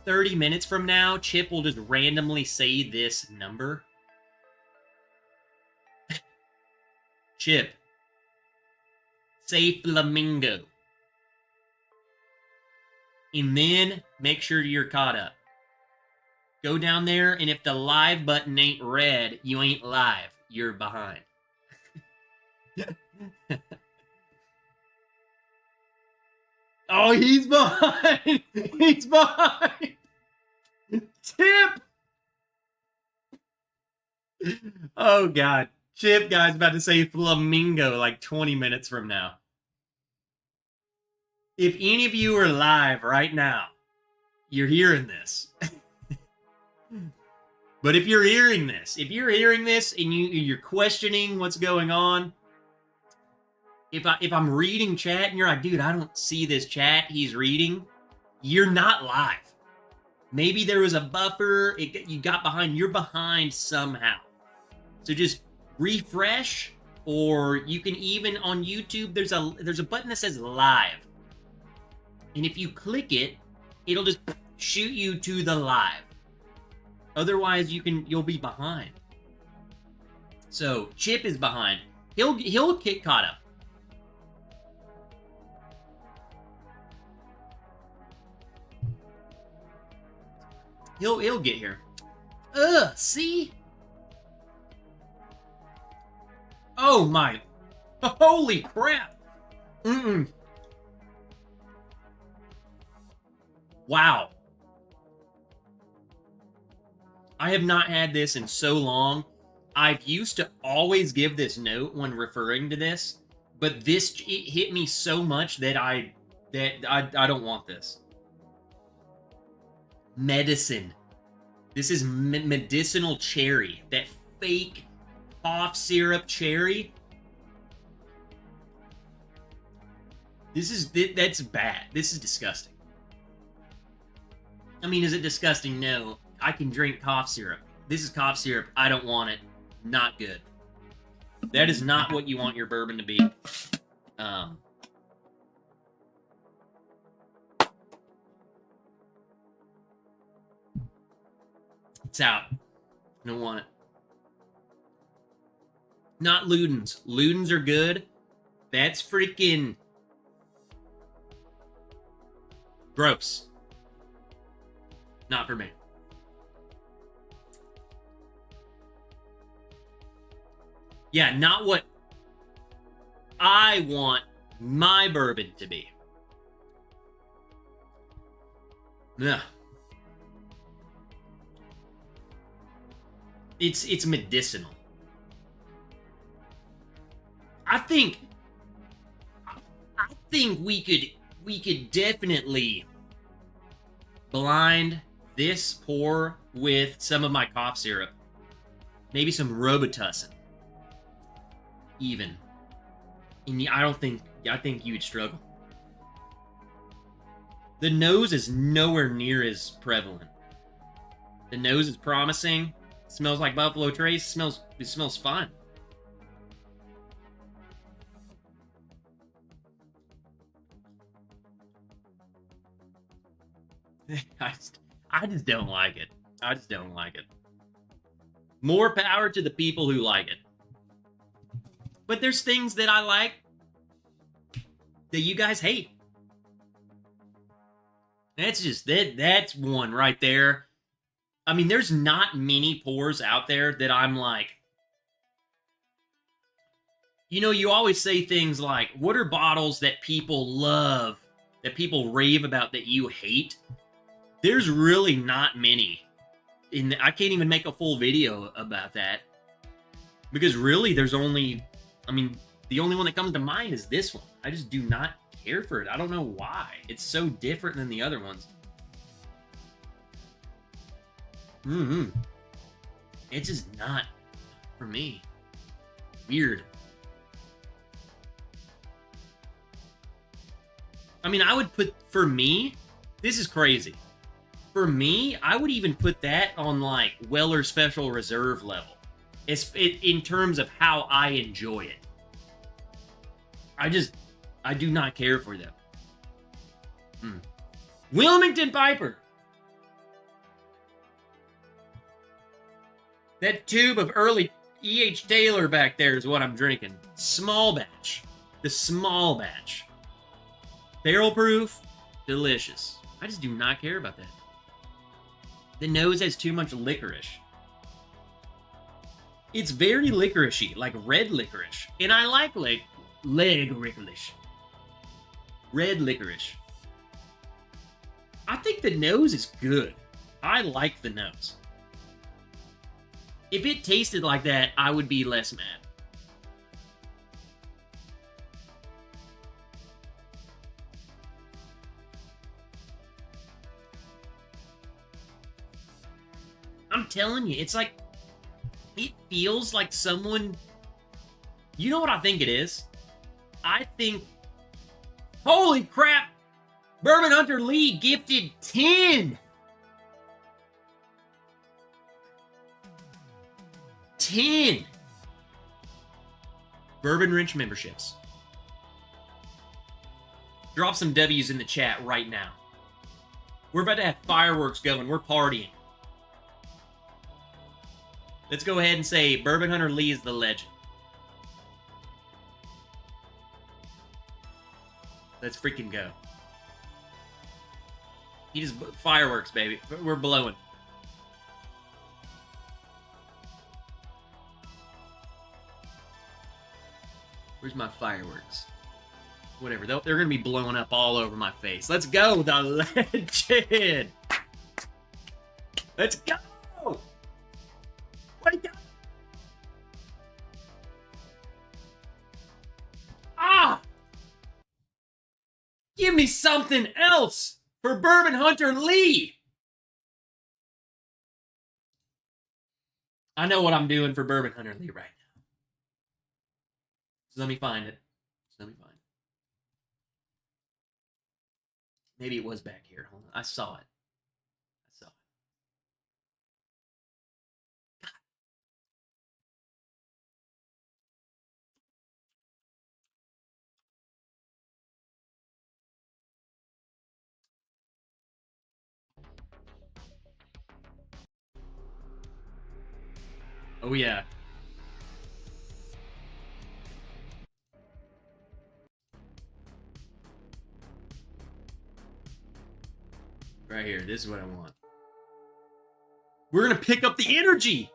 30 minutes from now, Chip will just randomly say this number. Chip, say flamingo. And then make sure you're caught up. Go down there, and if the live button ain't red, you ain't live. You're behind. Oh, he's behind. He's behind. Chip. Oh, God. Chip, guy's about to say flamingo like 20 minutes from now. If any of you are live right now, you're hearing this. But if you're hearing this and you're questioning what's going on, if I'm reading chat and you're like, dude, I don't see this chat he's reading, you're not live. Maybe there was a buffer, you got behind, you're behind somehow. So just refresh, or you can even on YouTube, there's a button that says live. And if you click it, it'll just shoot you to the live. Otherwise, you'll be behind. So Chip is behind. He'll get caught up. He'll get here. See? Oh my! Holy crap! Wow. I have not had this in so long. I've used to always give this note when referring to this, but this it hit me so much that I don't want this. Medicine. This is medicinal cherry. That fake cough syrup cherry. That's bad. This is disgusting. I mean, is it disgusting? No. I can drink cough syrup. This is cough syrup. I don't want it. Not good. That is not what you want your bourbon to be. It's out. I don't want it. Not Ludens. Ludens are good. That's freaking gross. Not for me. Yeah, not what I want my bourbon to be. Ugh. It's medicinal. I think we could definitely blind this pour with some of my cough syrup. Maybe some Robitussin. Even. And I think you would struggle. The nose is nowhere near as prevalent. The nose is promising. It smells like Buffalo Trace. It smells fine. I just don't like it. I just don't like it. More power to the people who like it. But there's things that I like that you guys hate. That's one right there. I mean, there's not many pours out there that I'm like, you know, you always say things like, what are bottles that people love, that people rave about that you hate? There's really not many. I can't even make a full video about that. Because really, there's only, I mean, the only one that comes to mind is this one. I just do not care for it. I don't know why. It's so different than the other ones. It's just not for me. Weird. I mean, I would put, for me, this is crazy. For me, I would even put that on like Weller Special Reserve level. In terms of how I enjoy it. I do not care for them. Wilmington Piper. That tube of early E.H. Taylor back there is what I'm drinking. Small batch. The small batch. Barrel proof. Delicious. I just do not care about that. The nose has too much licorice. It's very licoricey, like red licorice. And I like licorice. Red licorice. I think the nose is good. I like the nose. If it tasted like that, I would be less mad. I'm telling you, it's like, it feels like someone, you know what I think it is? I think, holy crap, Bourbon Hunter Lee gifted 10 Bourbon Wrench memberships. Drop some W's in the chat right now. We're about to have fireworks going. We're partying. Let's go ahead and say Bourbon Hunter Lee is the legend. Let's freaking go. He just fireworks, baby. We're blowing. Where's my fireworks? Whatever. They're going to be blowing up all over my face. Let's go, the legend. Let's go. Wake up. Ah! Give me something else for Bourbon Hunter Lee. I know what I'm doing for Bourbon Hunter Lee right now. So let me find it. Maybe it was back here. Hold on. I saw it. Oh, yeah. Right here. This is what I want. We're going to pick up the energy.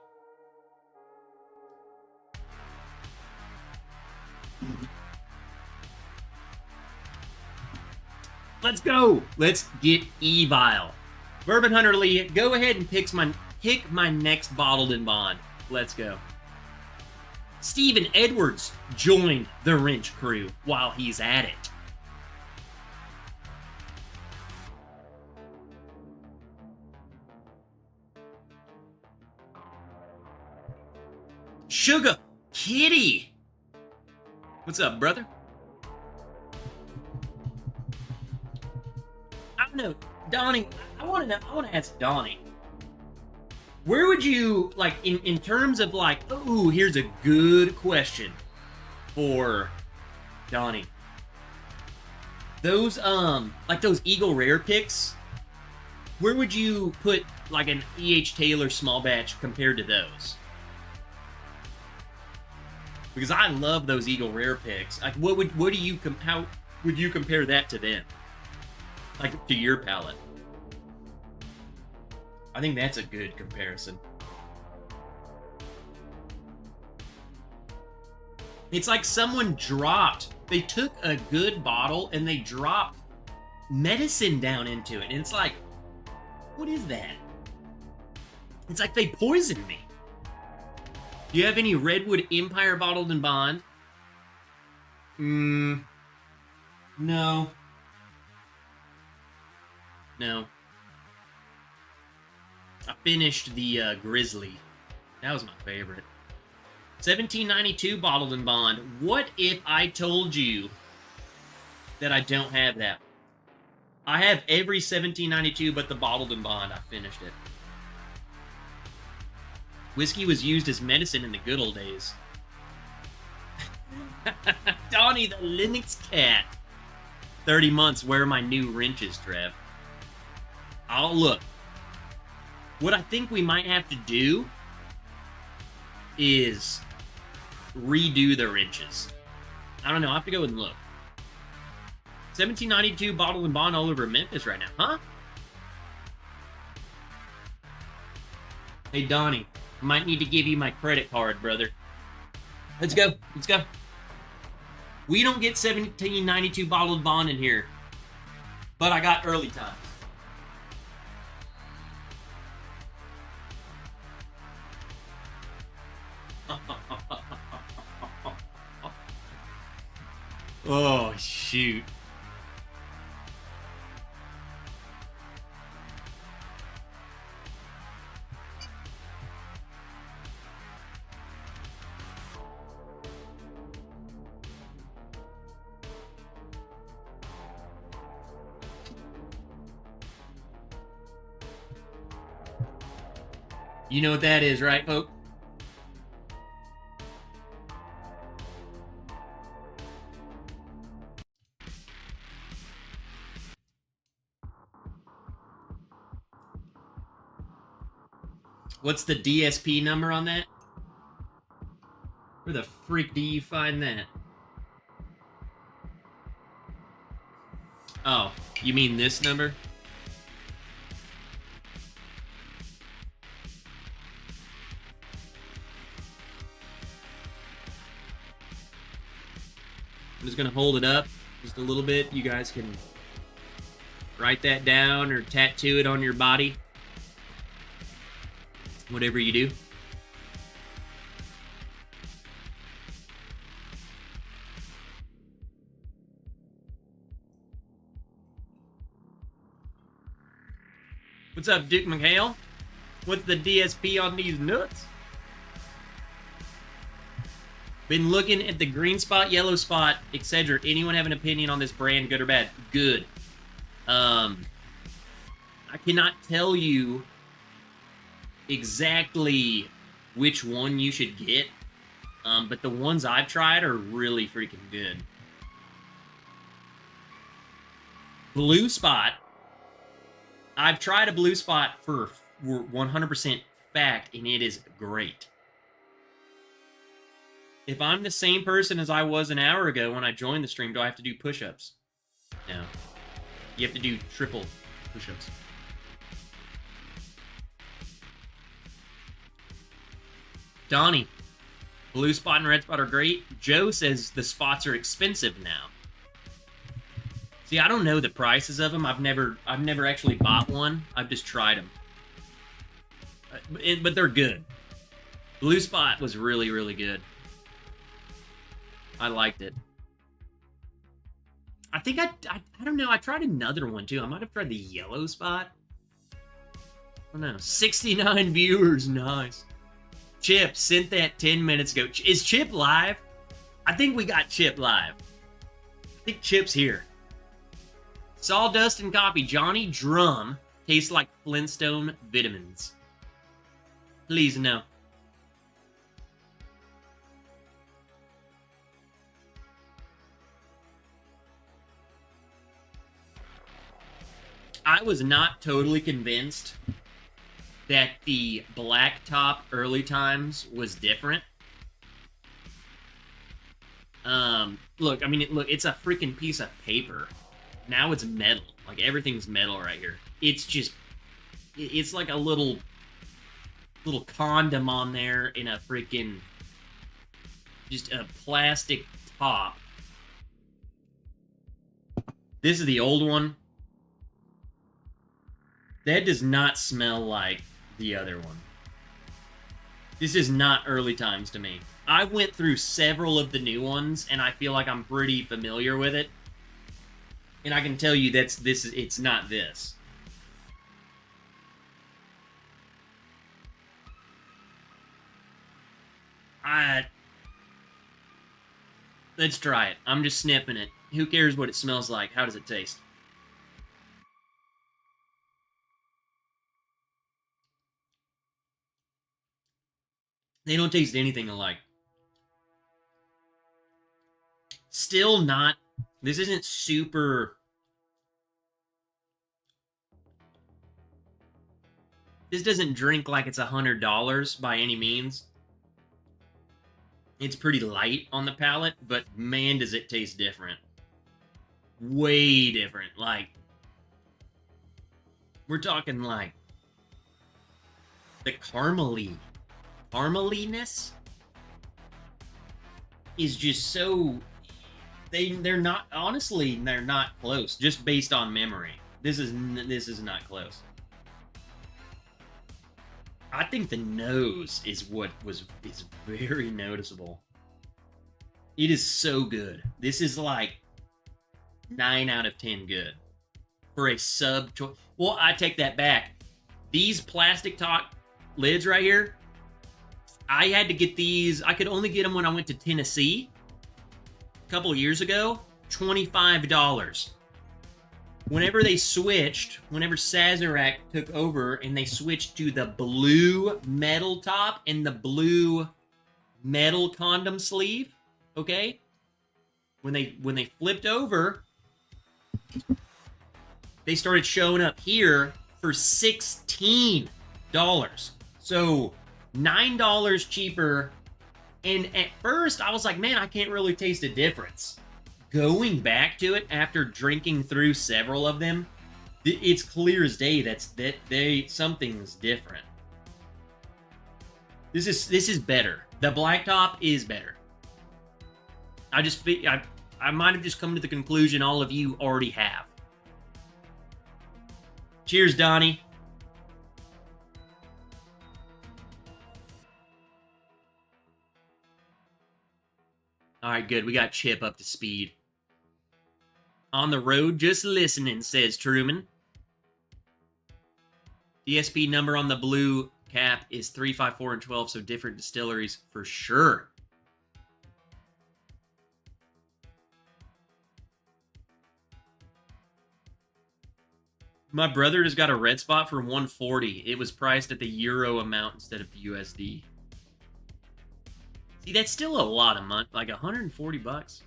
Let's go. Let's get evil. Bourbon Hunter Lee, go ahead and pick my next bottled in bond. Let's go. Steven Edwards joined the wrench crew while he's at it. Sugar Kitty. What's up, brother? I don't know, Donnie. I want to ask Donnie. Where would you, like, in terms of, like, ooh, here's a good question for Donnie. Those, like those Eagle Rare picks, where would you put, like, an E.H. Taylor small batch compared to those? Because I love those Eagle Rare picks. Like, how would you compare that to them? Like, to your palate? I think that's a good comparison. It's like someone they took a good bottle and they dropped medicine down into it. And it's like, what is that? It's like they poisoned me. Do you have any Redwood Empire bottled in bond? No. I finished the Grizzly. That was my favorite. 1792 bottled in bond. What if I told you that I don't have that? I have every 1792 but the bottled in bond. I finished it. Whiskey was used as medicine in the good old days. Donnie the Linux cat. 30 months, where are my new wrenches, Trev? I'll look. What I think we might have to do is redo the wrenches. I don't know. I have to go and look. 1792 bottled and bond all over Memphis right now, huh? Hey, Donnie. Might need to give you my credit card, brother. Let's go. Let's go. We don't get 1792 bottled bond in here. But I got early times. Oh, shoot. You know what that is, right, folks? What's the DSP number on that? Where the freak do you find that? Oh, you mean this number? I'm just gonna hold it up. Just a little bit. You guys can write that down or tattoo it on your body. Whatever you do. What's up, Duke McHale? What's the DSP on these nuts? Been looking at the green spot, yellow spot, etc. Anyone have an opinion on this brand, good or bad? Good. I cannot tell you exactly which one you should get, but the ones I've tried are really freaking good. Blue spot. I've tried a blue spot for 100% fact, and it is great. If I'm the same person as I was an hour ago when I joined the stream, do I have to do push-ups? No. You have to do triple push-ups. Donnie, blue spot and red spot are great. Joe says the spots are expensive now. See, I don't know the prices of them. I've never actually bought one. I've just tried them. But they're good. Blue spot was really, really good. I liked it. I think I don't know. I tried another one too. I might have tried the yellow spot. I don't know. 69 viewers. Nice. Chip sent that 10 minutes ago. Is Chip live? I think we got Chip live. I think Chip's here. Sawdust and coffee. Johnny Drum tastes like Flintstone vitamins. Please no. I was not totally convinced that the black top early times was different. Look, I mean, look, it's a freaking piece of paper. Now it's metal. Like, everything's metal right here. It's just, it's like a little condom on there in a freaking, just a plastic top. This is the old one. That does not smell like the other one. This is not early times to me. I went through several of the new ones, and I feel like I'm pretty familiar with it. And I can tell you it's not this. Let's try it. I'm just sniffing it. Who cares what it smells like? How does it taste? They don't taste anything alike. Still not. This isn't super. This doesn't drink like it's $100 by any means. It's pretty light on the palate, but man, does it taste different. Way different. Like, we're talking like the carameliness is just so, they're not, honestly, they're not close, just based on memory. This is not close. I think the nose is what is very noticeable. It is so good. This is like 9 out of 10 good for a sub choice. Well, I take that back. These plastic top lids right here, I had to get these. I could only get them when I went to Tennessee a couple of years ago. $25. Whenever they switched, whenever Sazerac took over and they switched to the blue metal top and the blue metal condom sleeve, okay? When they flipped over, they started showing up here for $16. So $9 cheaper. And at first I was like, man, I can't really taste a difference. Going back to it after drinking through several of them, it's clear as day that something's different. This is better. The black top is better. I I might have just come to the conclusion all of you already have. Cheers, Donnie. All right, good. We got Chip up to speed. On the road, just listening, says Truman. DSP number on the blue cap is 3, 5, 4, and 12, so different distilleries for sure. My brother just got a red spot for 140. It was priced at the euro amount instead of the USD. See, that's still a lot of money, like 140 bucks.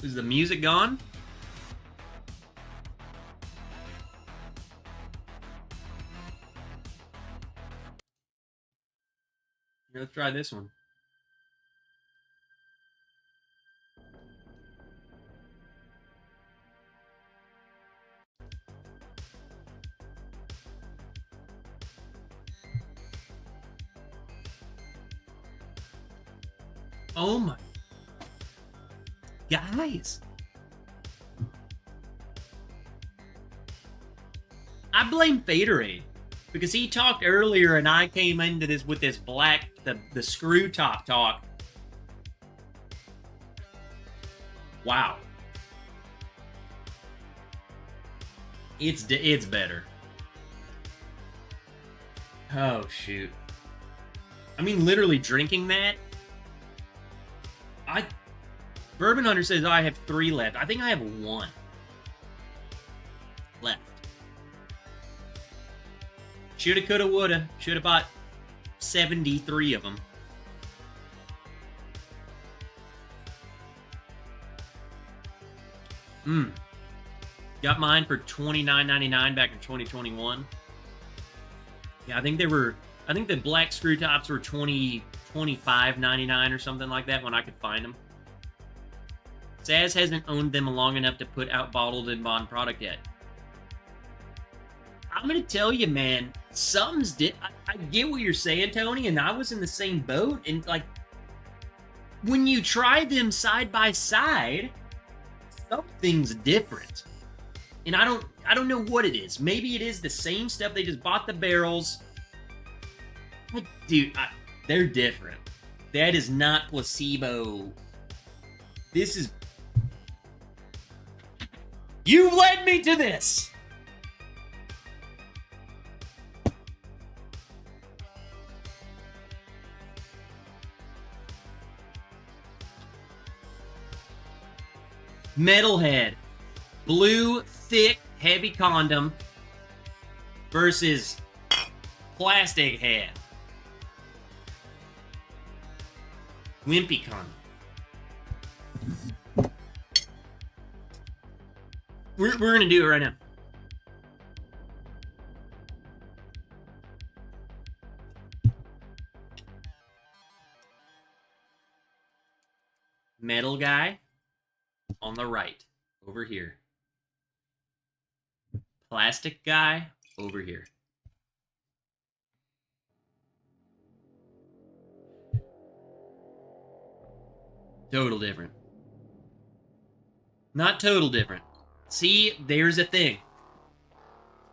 Is the music gone? Here, let's try this one. Oh my. Guys. I blame Faderade. Because he talked earlier and I came into this with this black, the screw top talk. Wow. It's better. Oh, shoot. I mean, literally drinking that. Bourbon Hunter says, I have 3 left. I think I have 1 left. Shoulda, coulda, woulda. Shoulda bought 73 of them. Got mine for $29.99 back in 2021. Yeah, I think the black screw tops were $25.99 or something like that when I could find them. Saz hasn't owned them long enough to put out bottled and bond product yet. I'm going to tell you, man, something's I get what you're saying, Tony, and I was in the same boat. And, like, when you try them side by side, something's different. And I don't know what it is. Maybe it is the same stuff. They just bought the barrels. Like, dude, they're different. That is not placebo. This is... You led me to this! Metalhead. Blue, thick, heavy condom versus plastic head. Wimpy condom. We're going to do it right now. Metal guy on the right, over here. Plastic guy over here. Total different. Not total different. See, there's a thing.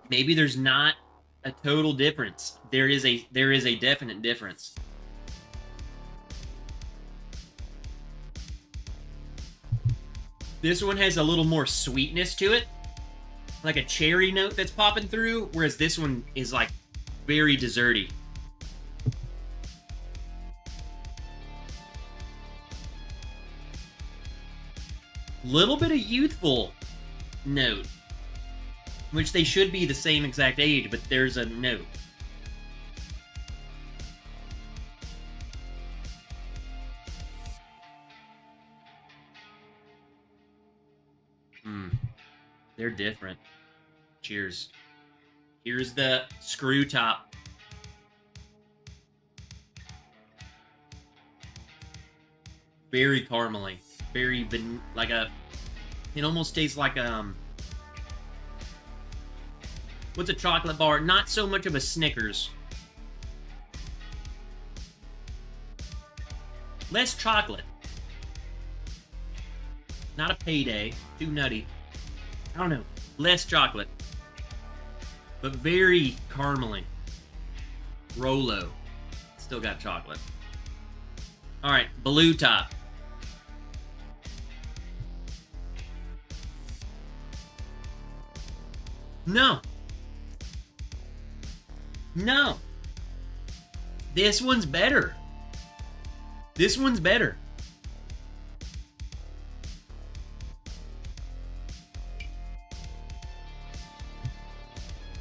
Maybe there's not a total difference. There is a definite difference. This one has a little more sweetness to it. Like a cherry note that's popping through, whereas this one is like very desserty. Little bit of youthful note, which they should be the same exact age, but there's a note. They're different. Cheers. Here's the screw top. Very caramely. Very like a... It almost tastes like What's a chocolate bar? Not so much of a Snickers. Less chocolate. Not a Payday. Too nutty. I don't know. Less chocolate. But very caramely. Rolo. Still got chocolate. Alright, Blue Top. No. No. This one's better. This one's better.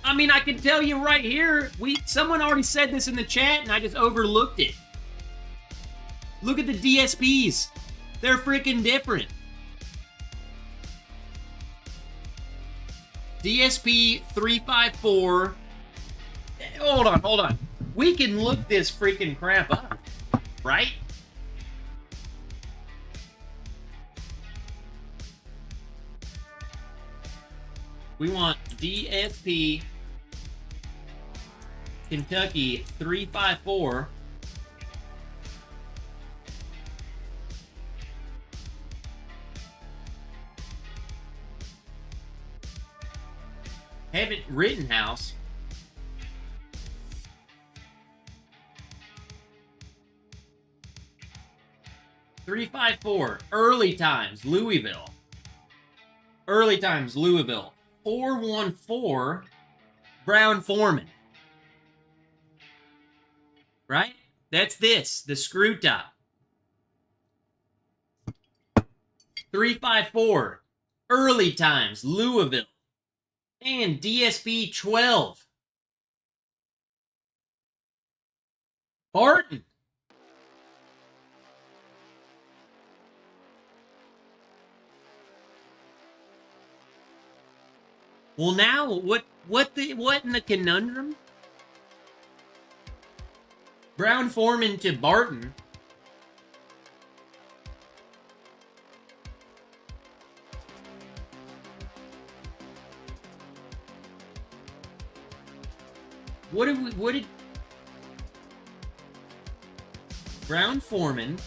I mean, I can tell you right here, someone already said this in the chat and I just overlooked it. Look at the DSPs. They're freaking different. DSP 354. Hold on. We can look this freaking crap up, right? We want DSP Kentucky 354. Haven't Rittenhouse. $354. Early times, Louisville. Early times, Louisville. 414. Brown Foreman. Right? That's this. The screw top. 354. Early times, Louisville. And DSP 12. Barton. Well, now what in the conundrum? Brown Foreman to Barton. What did Brown Foreman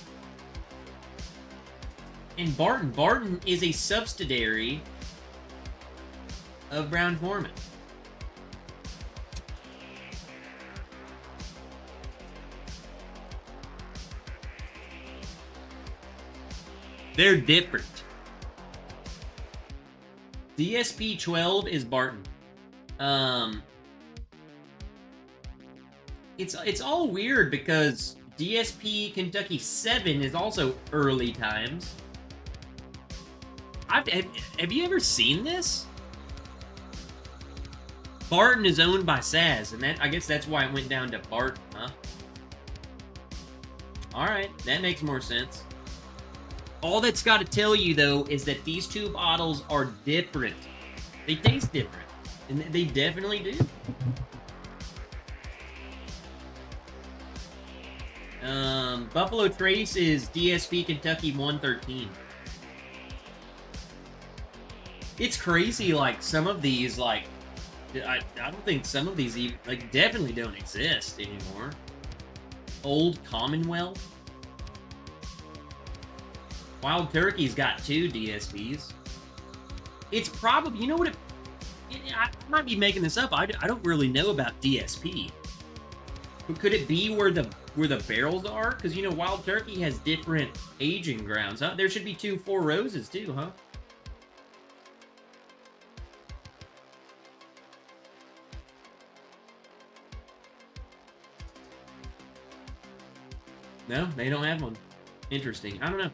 and Barton. Barton is a subsidiary of Brown Foreman. They're different. DSP 12 is Barton. It's all weird because DSP Kentucky 7 is also early times. Have you ever seen this? Barton is owned by Saz, and I guess that's why it went down to Barton, huh? Alright, that makes more sense. All that's got to tell you, though, is that these two bottles are different. They taste different. And they definitely do. Buffalo Trace is DSP Kentucky 113. It's crazy, like, some of these, like, I don't think some of these even, like, definitely don't exist anymore. Old Commonwealth. Wild Turkey's got 2 DSPs. It's probably, you know what I might be making this up. I don't really know about DSP. But could it be where the barrels are? Because, you know, Wild Turkey has different aging grounds, huh? There should be 2 Four Roses, too, huh? No, they don't have one. Interesting. I don't know.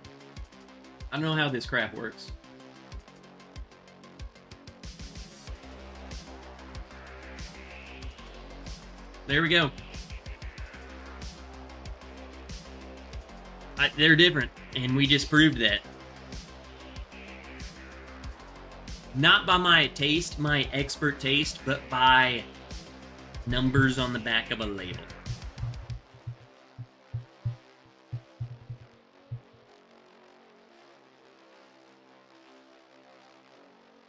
I don't know how this crap works. There we go. They're different, and we just proved that. Not by my taste, my expert taste, but by numbers on the back of a label.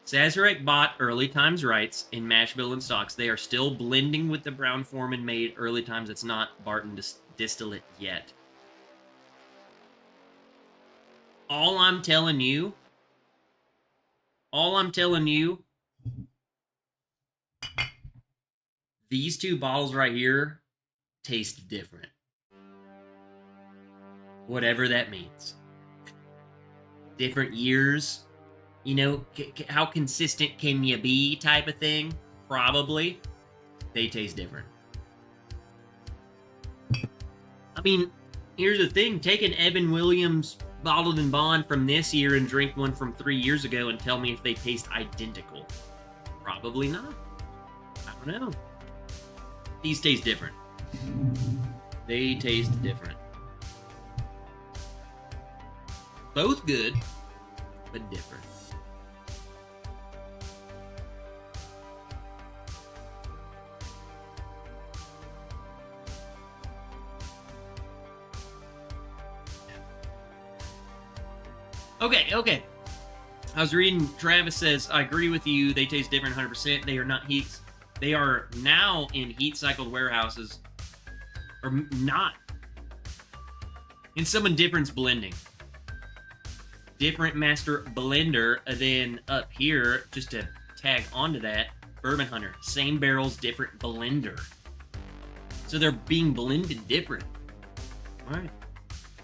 Sazerac bought Early Times rights in mash bill and stocks. They are still blending with the Brown Forman made Early Times. It's not Barton distillate yet. All I'm telling you, these two bottles right here taste different. Whatever that means. Different years. You know, how consistent can you be type of thing? Probably. They taste different. I mean, here's the thing. Take an Evan Williams bottled and bond from this year and drink one from 3 years ago and tell me if they taste identical. Probably not. I don't know. These taste different. They taste different. Both good, but different. Okay. I was reading, Travis says, I agree with you. They taste different 100%. They are not heats. They are now in heat-cycled warehouses. Or not. In some difference blending. Different master blender. Then up here, just to tag onto that, Bourbon Hunter. Same barrels, different blender. So they're being blended different. All right.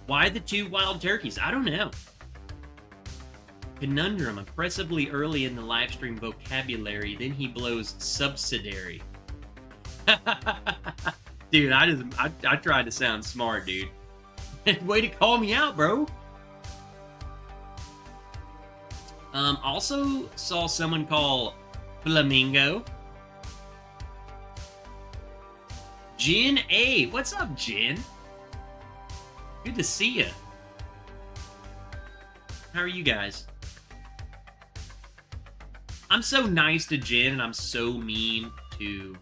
Why the two wild turkeys? I don't know. Conundrum, impressively early in the live stream vocabulary, then he blows subsidiary. Dude, I tried to sound smart, dude. Way to call me out, bro. Also saw someone call Flamingo. Jen A. What's up, Jen? Good to see you. How are you guys? I'm so nice to Jen, and I'm so mean to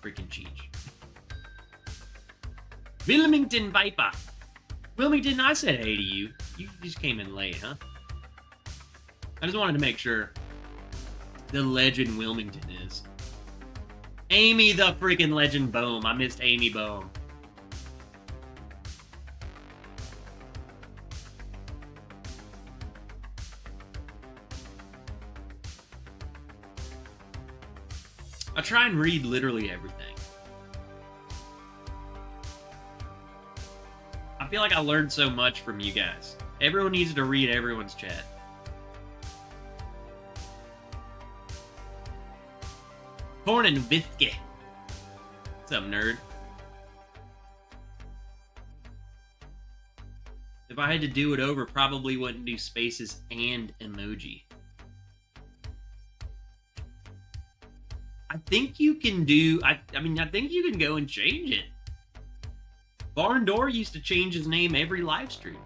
freaking Cheech. Wilmington Viper. Wilmington, I said hey to you. You just came in late, huh? I just wanted to make sure the legend Wilmington is. Amy the freaking legend Bohm. I missed Amy Bohm. I try and read literally everything. I feel like I learned so much from you guys. Everyone needs to read everyone's chat. Corn and Vithke. What's up, nerd? If I had to do it over, probably wouldn't do spaces and emoji. I think you can do... I think you can go and change it. Barn Door used to change his name every live stream.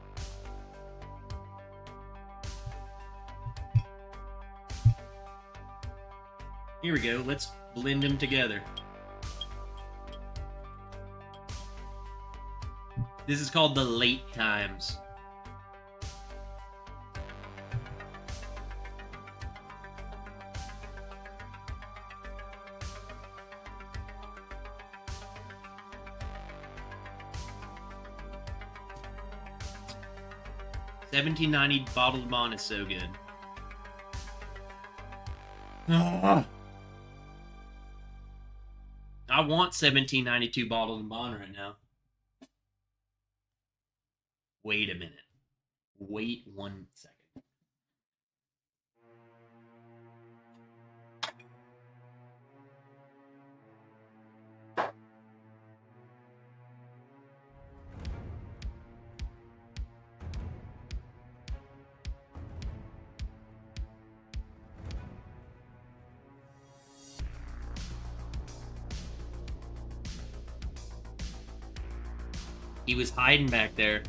Here we go. Let's blend them together. This is called the late times. $17.90 bottled bond is so good. I want $17.92 bottled bond right now. Wait a minute. Wait 1 second. He was hiding back there.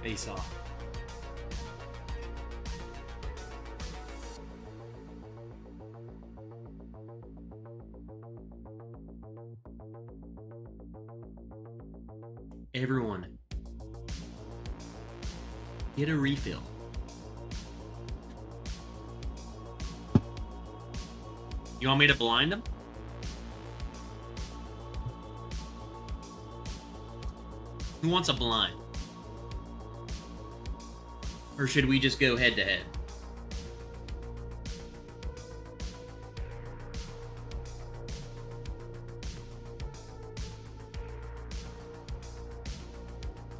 Face off. Everyone, get a refill. You want me to blind them? Who wants a blind? Or should we just go head to head?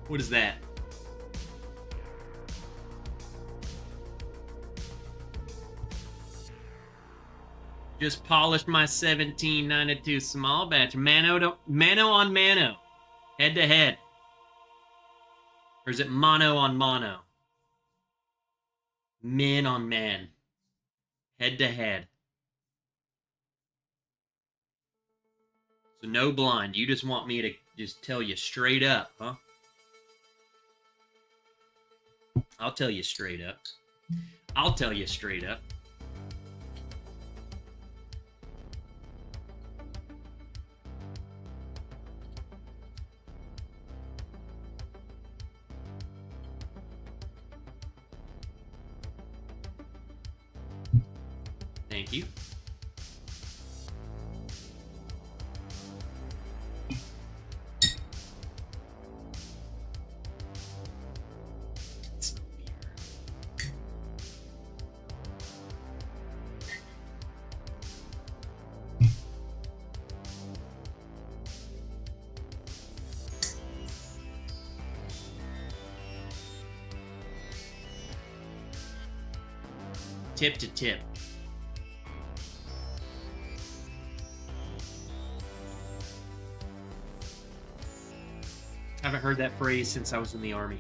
What is that? Just polished my 1792 small batch. Mano on mano. Head to head. Or is it mono on mono? Man on man. Head to head. So no blind. You just want me to just tell you straight up, huh? I'll tell you straight up. I'll tell you straight up. Thank you. Tip to tip. I haven't heard that phrase since I was in the Army.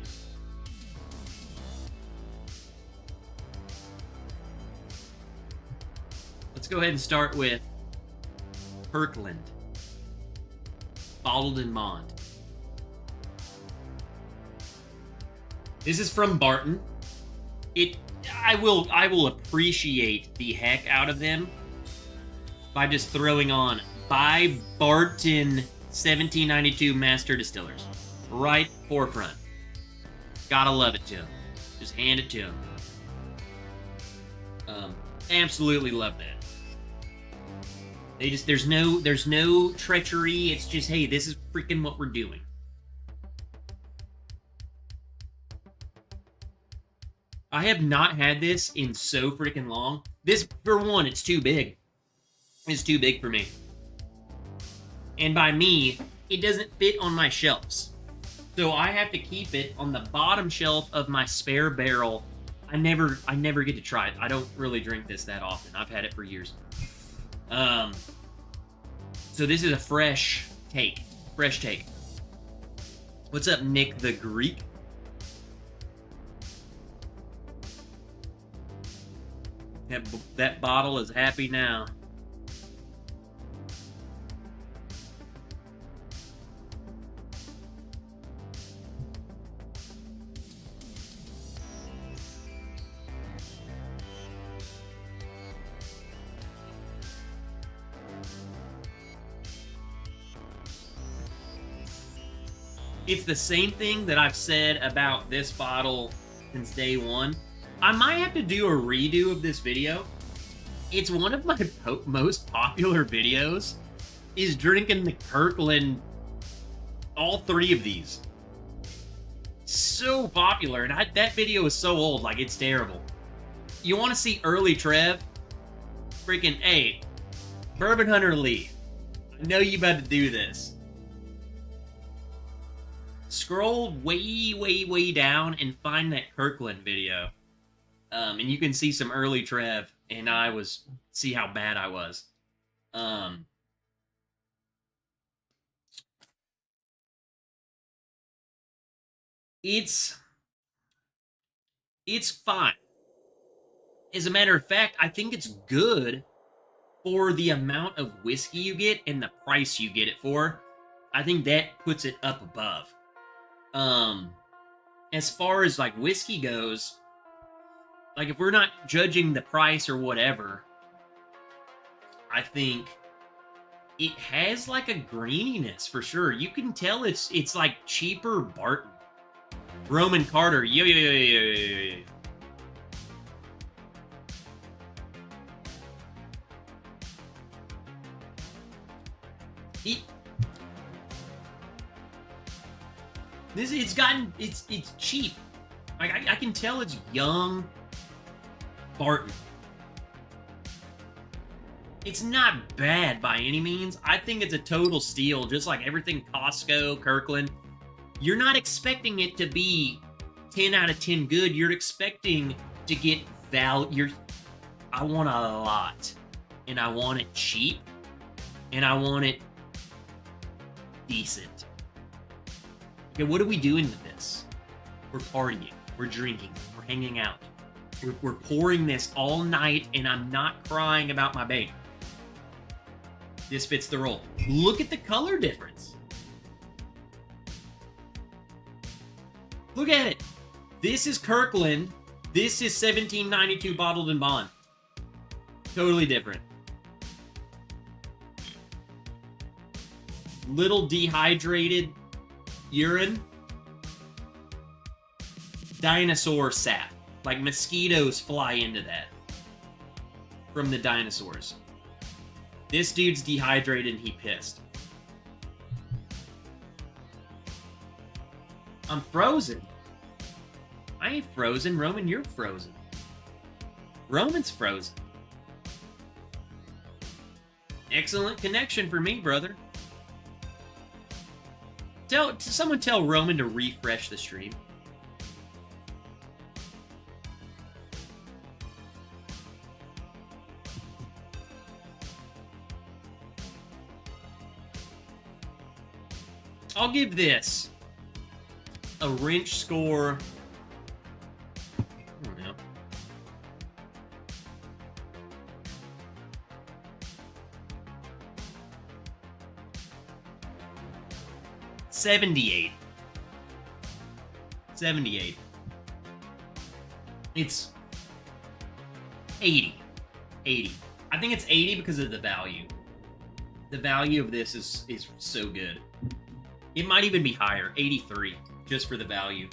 Let's go ahead and start with Kirkland. Bottled in Bond. This is from Barton. I will appreciate the heck out of them by just throwing on by Barton 1792 Master Distillers. Right forefront. Gotta love it to him. Just hand it to him. Absolutely love that. There's no treachery. It's just, hey, this is freaking what we're doing. I have not had this in so freaking long. This, for one, it's too big. It's too big for me. And by me, it doesn't fit on my shelves. So I have to keep it on the bottom shelf of my spare barrel. I never get to try it. I don't really drink this that often. I've had it for years. So this is a fresh take. Fresh take. What's up, Nick the Greek? That bottle is happy now. It's the same thing that I've said about this bottle since day one. I might have to do a redo of this video. It's one of my most popular videos, is drinking the Kirkland, all three of these. So popular, and that video is so old, like it's terrible. You want to see early Trev? Freaking, hey, Bourbon Hunter Lee, I know you about to do this. Scroll way down and find that Kirkland video. And you can see some early Trev, and see how bad I was. It's fine. As a matter of fact, I think it's good for the amount of whiskey you get and the price you get it for. I think that puts it up above. as far as like whiskey goes, like if we're not judging the price or whatever, I think it has like a greeniness for sure. You can tell it's like cheaper Barton. Roman Carter, yo yo yo yo yo yo yo. It's cheap. Like I can tell it's young Barton. It's not bad by any means. I think it's a total steal, just like everything Costco, Kirkland. You're not expecting it to be 10 out of 10 good. You're expecting to get value. I want a lot, and I want it cheap, and I want it decent. Okay, what are we doing with this? We're partying, we're drinking, we're hanging out. We're pouring this all night, and I'm not crying about my baby. This fits the role. Look at the color difference. Look at it. This is Kirkland. This is 1792 bottled in bond. Totally different. Little dehydrated urine. Dinosaur sap. Like mosquitoes fly into that. From the dinosaurs. This dude's dehydrated and he pissed. I'm frozen. I ain't frozen. Roman, you're frozen. Roman's frozen. Excellent connection for me, brother. Someone tell Roman to refresh the stream. I'll give this a wrench score. I don't know. $78. It's 80. I think it's 80 because of the value. The value of this is so good. It might even be higher, 83, just for the value.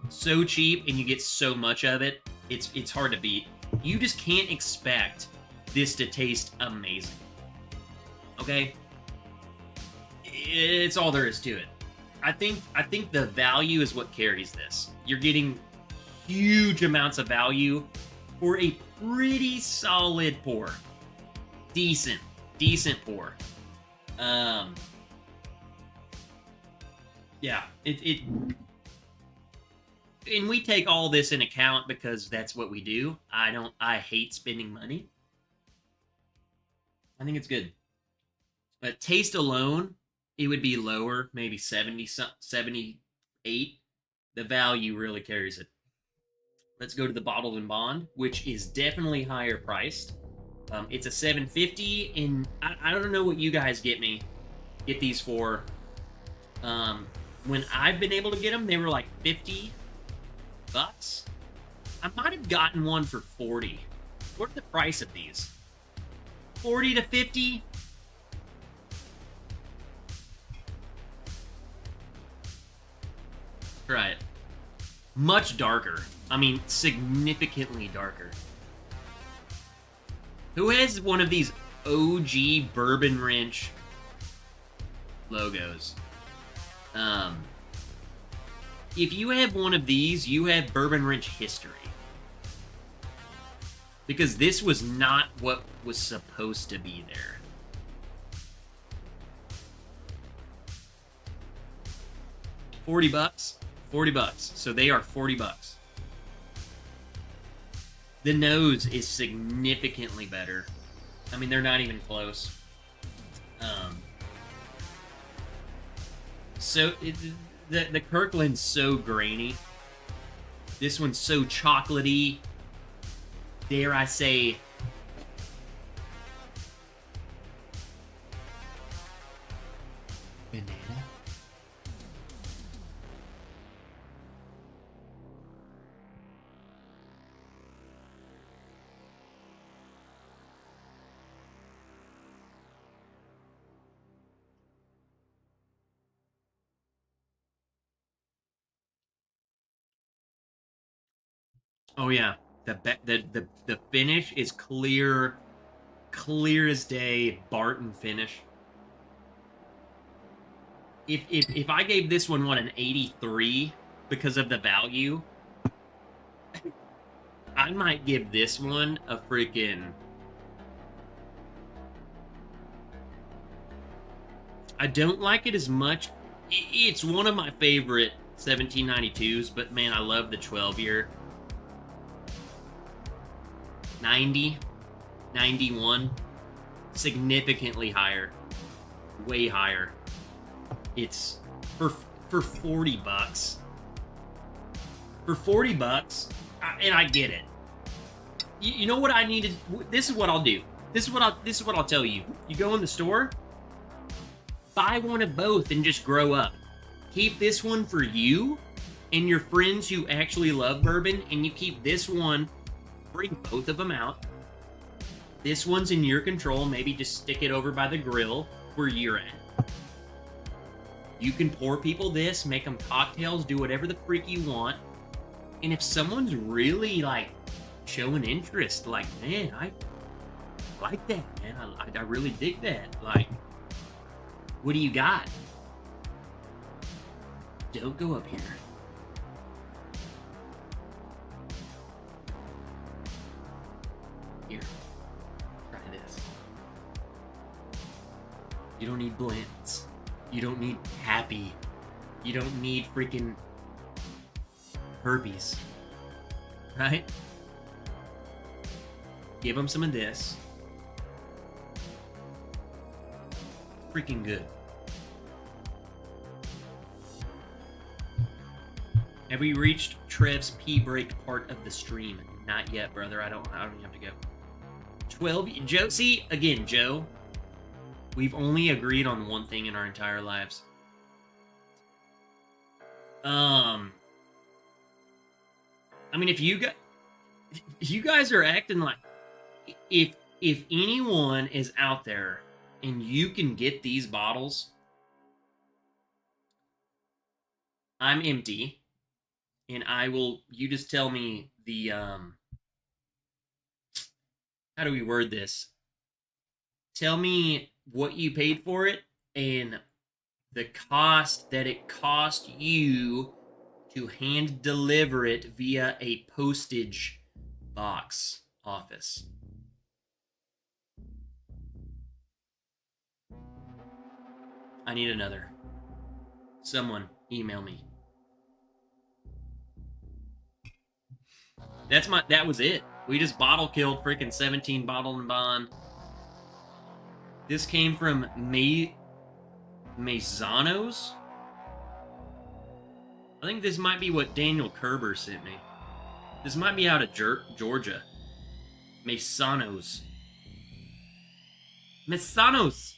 So cheap, and you get so much of it. It's hard to beat. You just can't expect this to taste amazing. Okay? It's all there is to it. I think the value is what carries this. You're getting huge amounts of value for a pretty solid pour. Decent pour. Yeah, and we take all this in account because that's what we do. I hate spending money. I think it's good. But taste alone, it would be lower, maybe 70, 78. The value really carries it. Let's go to the bottled in bond, which is definitely higher priced. It's a $7.50, and I don't know what you guys get these for. When I've been able to get them, they were like $50. I might have gotten one for 40. What's the price of these? 40 to 50? Try it. Much darker. I mean, significantly darker. Who has one of these OG Bourbon Wrench logos? If you have one of these, you have Bourbon Wrench history. Because this was not what was supposed to be there. $40? $40. So they are $40. The nose is significantly better. I mean, they're not even close. The Kirkland's so grainy. This one's so chocolatey. Dare I say, banana? Oh yeah, the finish is clear as day. Barton finish. If I gave this one an 83 because of the value, I might give this one a freaking. I don't like it as much. It's one of my favorite 1792s, but man, I love the 12 year. 90, 91, significantly higher, way higher. It's for $40. For $40, and I get it. You know what I needed? This is what I'll do. This is what I'll tell you. You go in the store, buy one of both, and just grow up. Keep this one for you and your friends who actually love bourbon, and you keep this one. Bring both of them out. This one's in your control. Maybe just stick it over by the grill where you're at. You can pour people this, make them cocktails, do whatever the freak you want. And if someone's really like showing interest, like, man, I like that, man. I really dig that. Like, what do you got? Don't go up here. Here, try this. You don't need blends. You don't need happy. You don't need freaking herpes. Right? Give them some of this. Freaking good. Have we reached Trev's pee break part of the stream? Not yet, brother. I don't have to go. 12. Joe, see, again, Joe, we've only agreed on one thing in our entire lives. I mean, if you guys are acting like, if anyone is out there and you can get these bottles, I'm empty, and you just tell me the, how do we word this? Tell me what you paid for it and the cost that it cost you to hand deliver it via a postage box office. I need another. Someone email me. That was it. We just bottle killed freaking 17 Bottled and Bond. This came from Maisanos. I think this might be what Daniel Kerber sent me. This might be out of Georgia. Maisanos. Maisanos.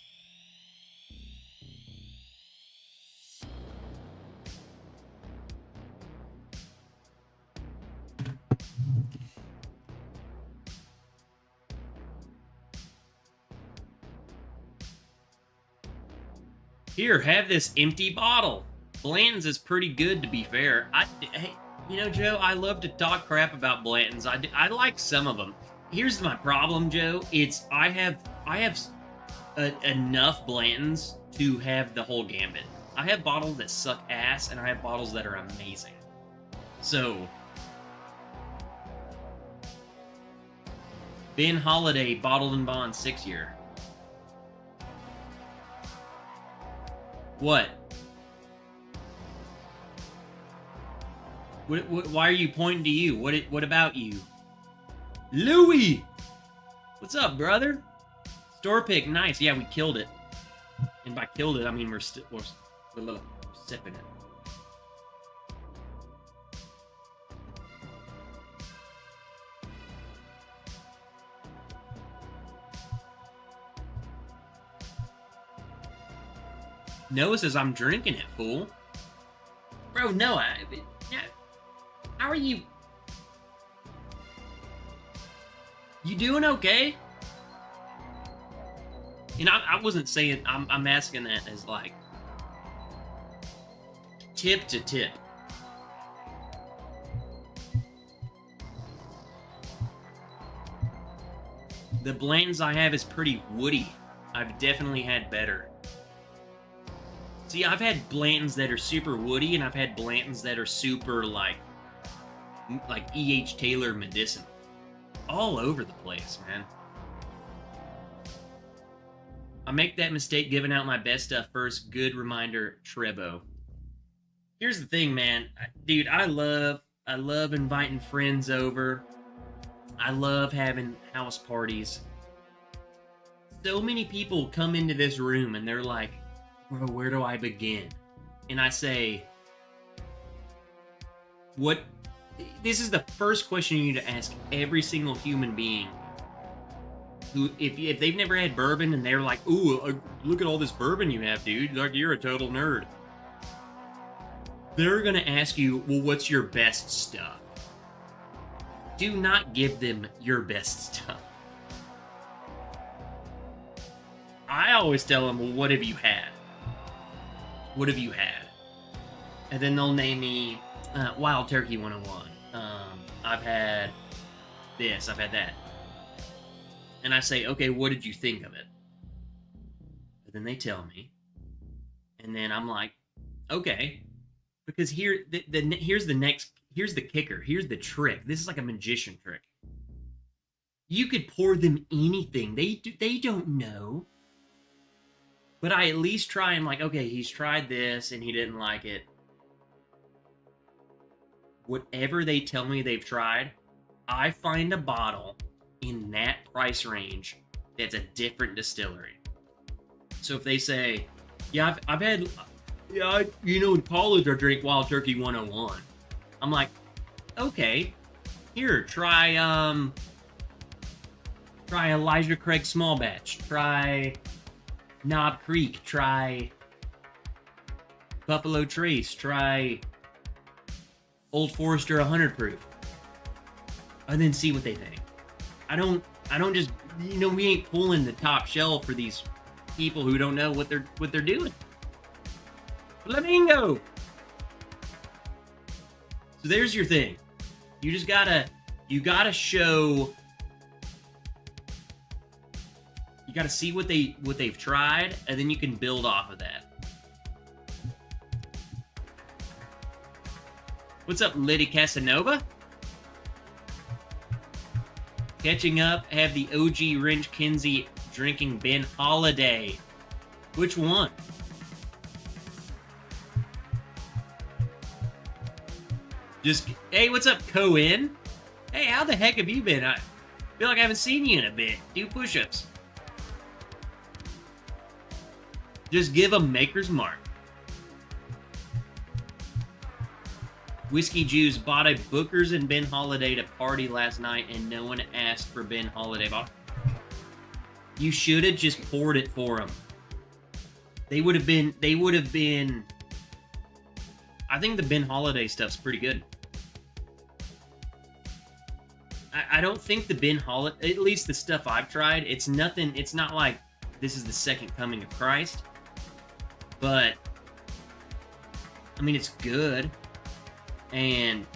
Here, have this empty bottle. Blanton's is pretty good, to be fair. Hey, you know, Joe, I love to talk crap about Blanton's. I like some of them. Here's my problem, Joe. It's I have enough Blanton's to have the whole gambit. I have bottles that suck ass, and I have bottles that are amazing. So, Ben Holiday, Bottled and Bond 6-year. What? Why are you pointing to you? What about you? Louie! What's up, brother? Store pick, nice. Yeah, we killed it. And by killed it, I mean we're sipping it. Noah says, I'm drinking it, fool. Bro, Noah, how are you? You doing okay? And I wasn't saying, I'm asking that as like, tip to tip. The Blanton's I have is pretty woody. I've definitely had better. See, I've had Blanton's that are super woody, and I've had Blanton's that are super, like E.H. Taylor medicinal. All over the place, man. I make that mistake giving out my best stuff first. Good reminder, Trevo. Here's the thing, man. Dude, I love inviting friends over. I love having house parties. So many people come into this room and they're like, bro, where do I begin? And I say, this is the first question you need to ask every single human being who, if they've never had bourbon and they're like, ooh, look at all this bourbon you have, dude. Like, you're a total nerd. They're going to ask you, well, what's your best stuff? Do not give them your best stuff. I always tell them, well, what have you had? What have you had? And then they'll name me Wild Turkey 101. I've had this, I've had that. And I say, okay, what did you think of it? And then they tell me. And then I'm like, okay. Because here's the kicker. Here's the trick. This is like a magician trick. You could pour them anything. They don't know. But I at least try and like, okay, he's tried this and he didn't like it. Whatever they tell me they've tried, I find a bottle in that price range that's a different distillery. So if they say, yeah, I've had, yeah, in college I drank Wild Turkey 101. I'm like, okay, here, try Elijah Craig Small Batch, try Knob Creek, try Buffalo Trace, try Old Forester 100 proof, and then see what they think. I don't just, we ain't pulling the top shelf for these people who don't know what they're doing. Flamingo. So there's your thing. You just gotta show. You gotta see what they've tried, and then you can build off of that. What's up, Liddy Casanova? Catching up, have the OG Wrench Kinsey drinking Ben Holiday. Which one? Hey, what's up, Cohen? Hey, how the heck have you been? I feel like I haven't seen you in a bit. Do push-ups. Just give them Maker's Mark. Whiskey Jews bought a Booker's and Ben Holiday to party last night, and no one asked for Ben Holiday bottle. You should have just poured it for them. They would have been. I think the Ben Holiday stuff's pretty good. I don't think the Ben Holiday, at least the stuff I've tried, it's not like this is the second coming of Christ. But, I mean, it's good. And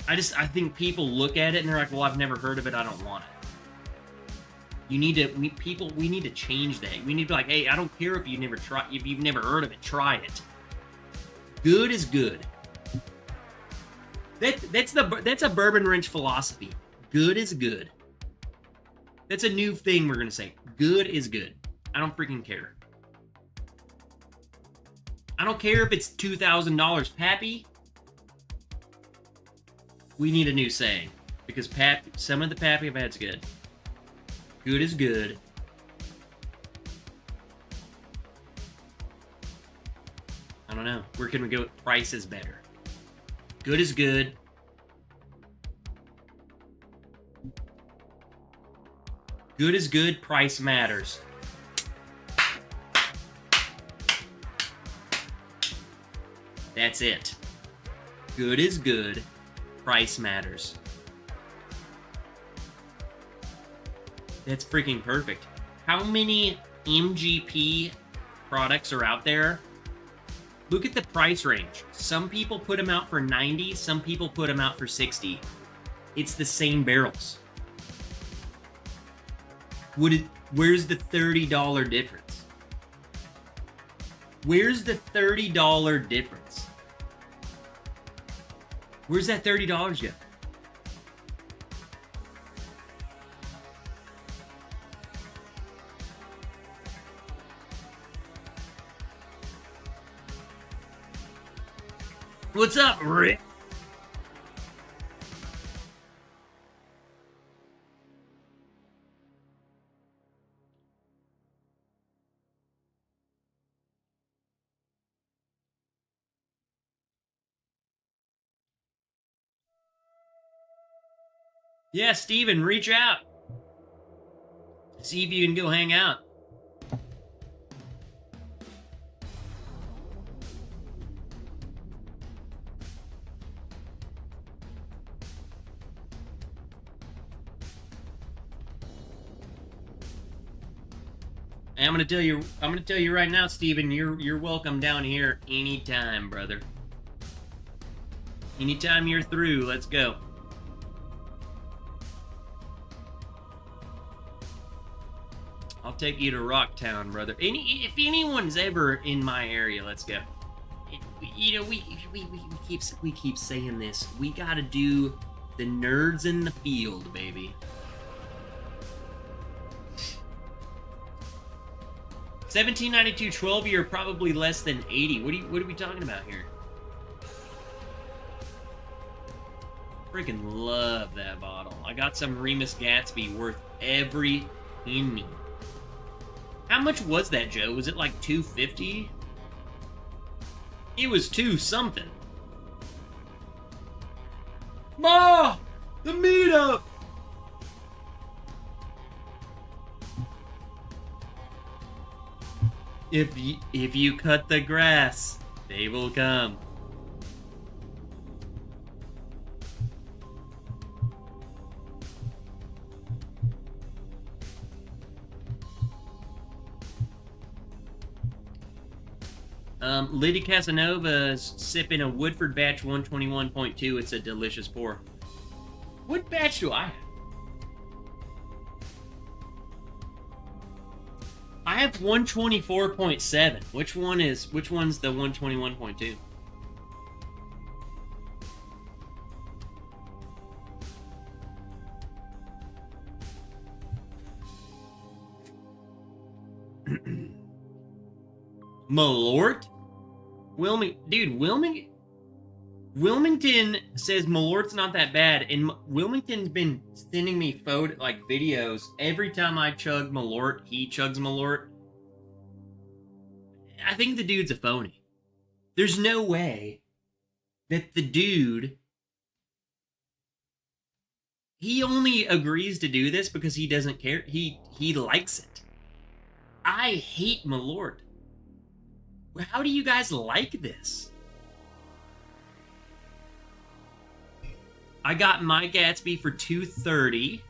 I think people look at it and they're like, well, I've never heard of it, I don't want it. We need to change that. We need to be like, hey, I don't care if you've never heard of it, try it. Good is good. That's a Bourbon Wrench philosophy. Good is good. That's a new thing we're gonna say. Good is good. I don't freaking care. I don't care if it's $2,000, Pappy. We need a new saying. Because some of the Pappy I've had's good. Good is good. I don't know. Where can we go? Price is better. Good is good. Good is good. Price matters. That's it. Good is good. Price matters. That's freaking perfect. How many MGP products are out there? Look at the price range. Some people put them out for $90, some people put them out for $60. It's the same barrels. Where's the $30 difference? Where's the $30 difference? Where's that $30 go? What's up, Rick? Yeah, Steven, reach out. See if you can go hang out. And I'm gonna tell you right now, Steven, you're welcome down here anytime, brother. Anytime you're through, let's go. I'll take you to Rocktown, brother. If anyone's ever in my area, let's go. You know, we keep saying this. We gotta do the nerds in the field, baby. 1792 12-year, probably less than 80. What are we talking about here? Freaking love that bottle. I got some Remus Gatsby worth every penny. How much was that, Joe? Was it like $2.50? It was $2 something. Ma! The meetup! If you cut the grass, they will come. Liddy Casanova's sipping a Woodford Batch 121.2. It's a delicious pour. What batch do I have? I have 124.7. Which one's the 121.2? Malort? Wilmington says Malort's not that bad, and Wilmington's been sending me videos every time I chug Malort. He chugs Malort. I think the dude's a phony. There's no way that the dude, he only agrees to do this because he doesn't care. He likes it. I hate Malort. How do you guys like this? I got my Gatsby for $2.30.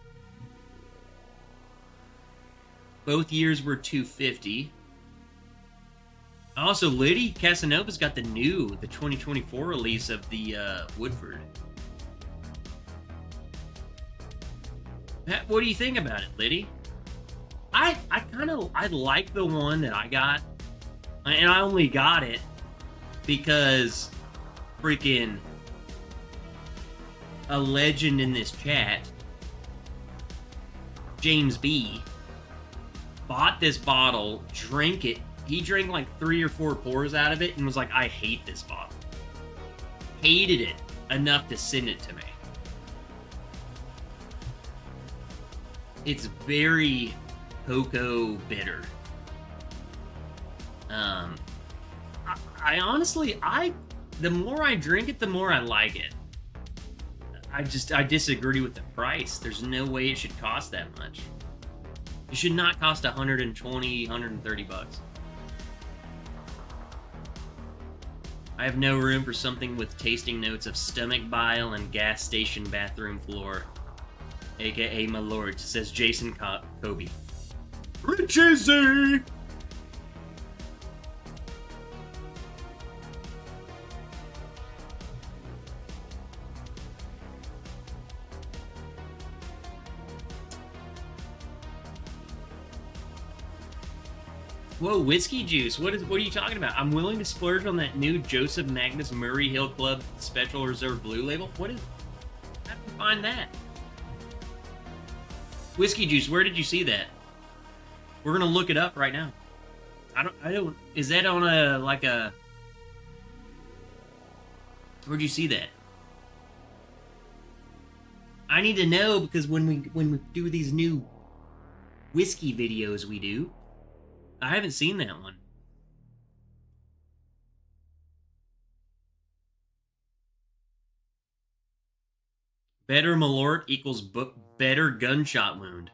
Both years were $2.50. Also, Liddy Casanova's got the 2024 release of the Woodford. What do you think about it, Liddy? I like the one that I got. And I only got it because freaking a legend in this chat, James B, bought this bottle, drank it. He drank like 3 or 4 pours out of it and was like, I hate this bottle. Hated it enough to send it to me. It's very cocoa bitter. I honestly, the more I drink it, the more I like it. I disagree with the price. There's no way it should cost that much. It should not cost 120, 130 bucks. I have no room for something with tasting notes of stomach bile and gas station bathroom floor. AKA my lord, says Jason Kobe. Richie! Whoa, whiskey juice. What are you talking about? I'm willing to splurge on that new Joseph Magnus Murray Hill Club Special Reserve Blue Label. How did you find that? Whiskey juice, where did you see that? We're gonna look it up right now. I don't, is that on where'd you see that? I need to know, because when we do these new whiskey videos we do, I haven't seen that one. Better Malort equals better gunshot wound.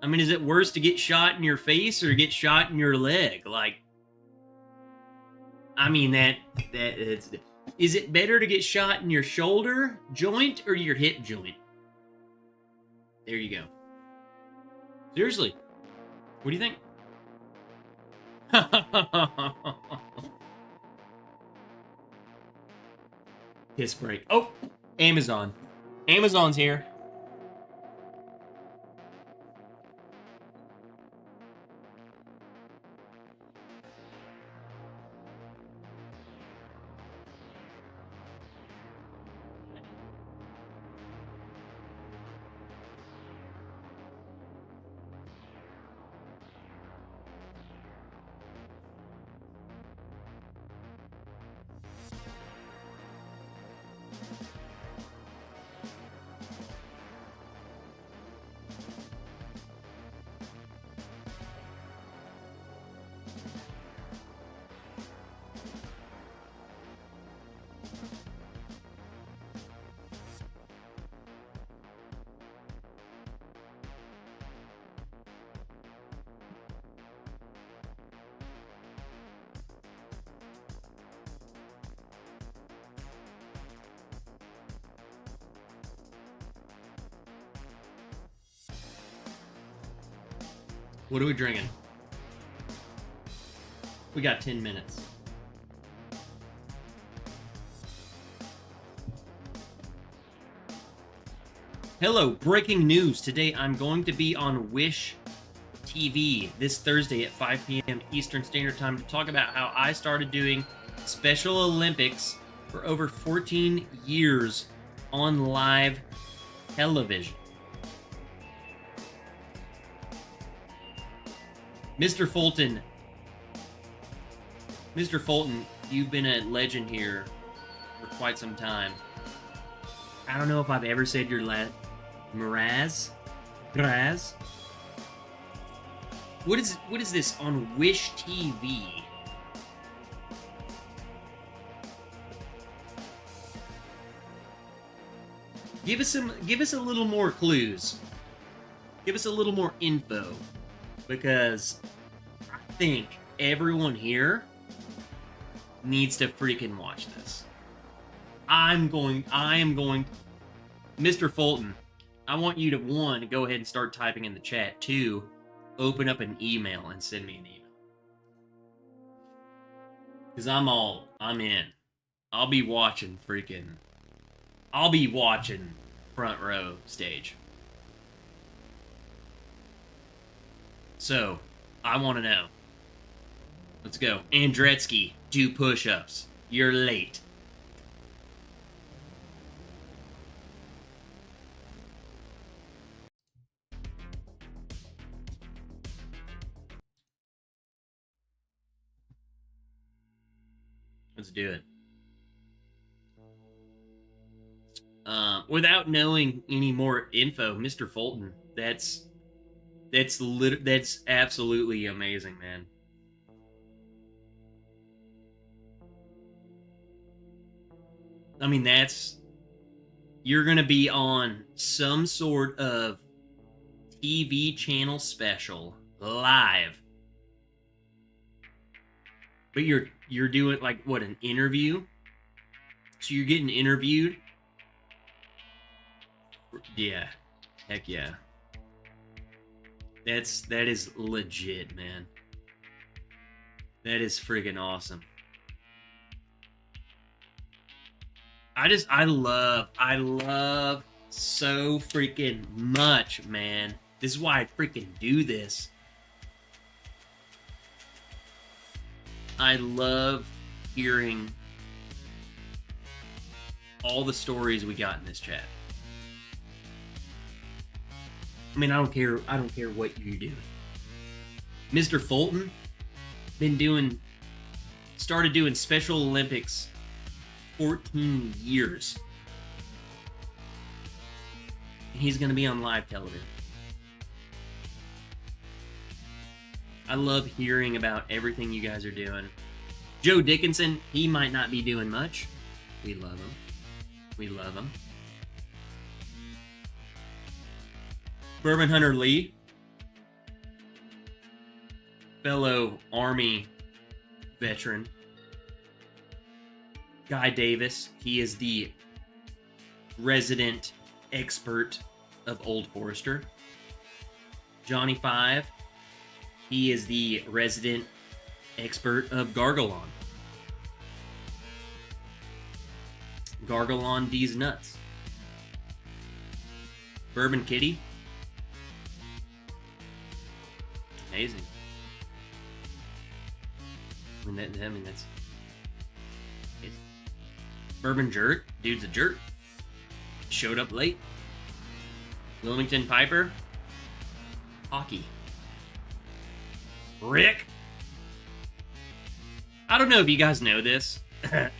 I mean, is it worse to get shot in your face or get shot in your leg? Like, I mean, is it better to get shot in your shoulder joint or your hip joint? There you go. Seriously, what do you think? Piss break. Oh, Amazon. Amazon's here. What are we drinking? We got 10 minutes. Hello, breaking news. Today I'm going to be on Wish TV this Thursday at 5 p.m. Eastern Standard Time to talk about how I started doing Special Olympics for over 14 years on live television. Mr. Fulton, you've been a legend here for quite some time. I don't know if I've ever said your last Mraz? What is this on Wish TV? Give us a little more clues. Give us a little more info. Because I think everyone here needs to freaking watch this. I am going, Mr. Fulton, I want you to, 1, go ahead and start typing in the chat. 2, open up an email and send me an email. Because I'm in. I'll be watching front row stage. So, I want to know. Let's go. Andretzky, do push-ups. You're late. Let's do it. Without knowing any more info, Mr. Fulton, that's absolutely amazing, man. I mean, you're gonna be on some sort of TV channel special live, but you're doing like what, an interview? So you're getting interviewed? Yeah, heck yeah. That is legit, man. That is friggin' awesome. I love so freaking much, man. This is why I freaking do this. I love hearing all the stories we got in this chat. I mean, I don't care what you're doing. Mr. Fulton started doing Special Olympics 14 years. And he's going to be on live television. I love hearing about everything you guys are doing. Joe Dickinson, he might not be doing much. We love him. We love him. Bourbon Hunter Lee, fellow Army veteran. Guy Davis, he is the resident expert of Old Forester. Johnny Five, he is the resident expert of Gargalon. Gargalon D's nuts. Bourbon Kitty, amazing. I mean that's it's Bourbon Jerk, dude's a jerk. Showed up late. Wilmington Piper, hockey. Rick, I don't know if you guys know this.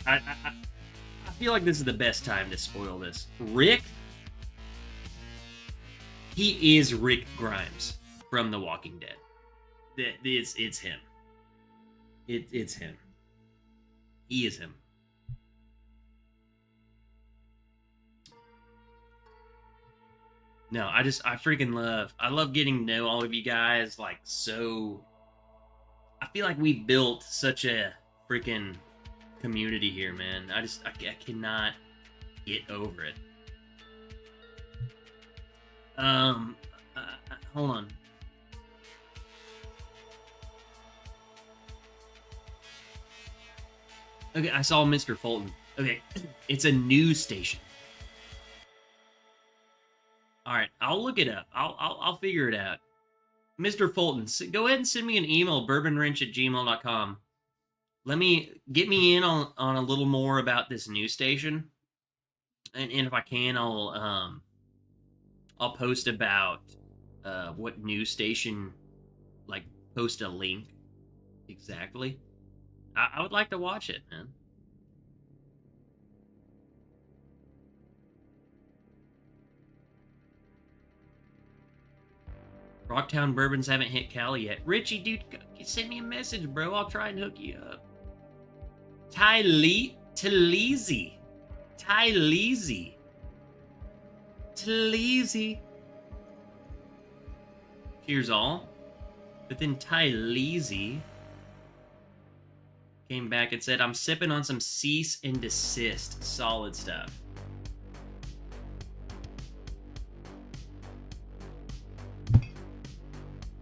I feel like this is the best time to spoil this. Rick, he is Rick Grimes from The Walking Dead. It's him. It's him. He is him. No, I love getting to know all of you guys. Like, so I feel like we built such a freaking community here, man. I cannot get over it. Hold on. Okay, I saw Mr. Fulton. Okay, it's a news station. All right, I'll look it up. I'll figure it out. Mr. Fulton, go ahead and send me an email, bourbonwrench@gmail.com. Get me in on a little more about this news station, and if I can, I'll post about what news station, like post a link exactly. I would like to watch it, man. Rocktown Bourbons haven't hit Cali yet. Richie, dude, send me a message, bro. I'll try and hook you up. Taleezy. Cheers all. But then Taleezy came back and said, I'm sipping on some cease and desist. Solid stuff.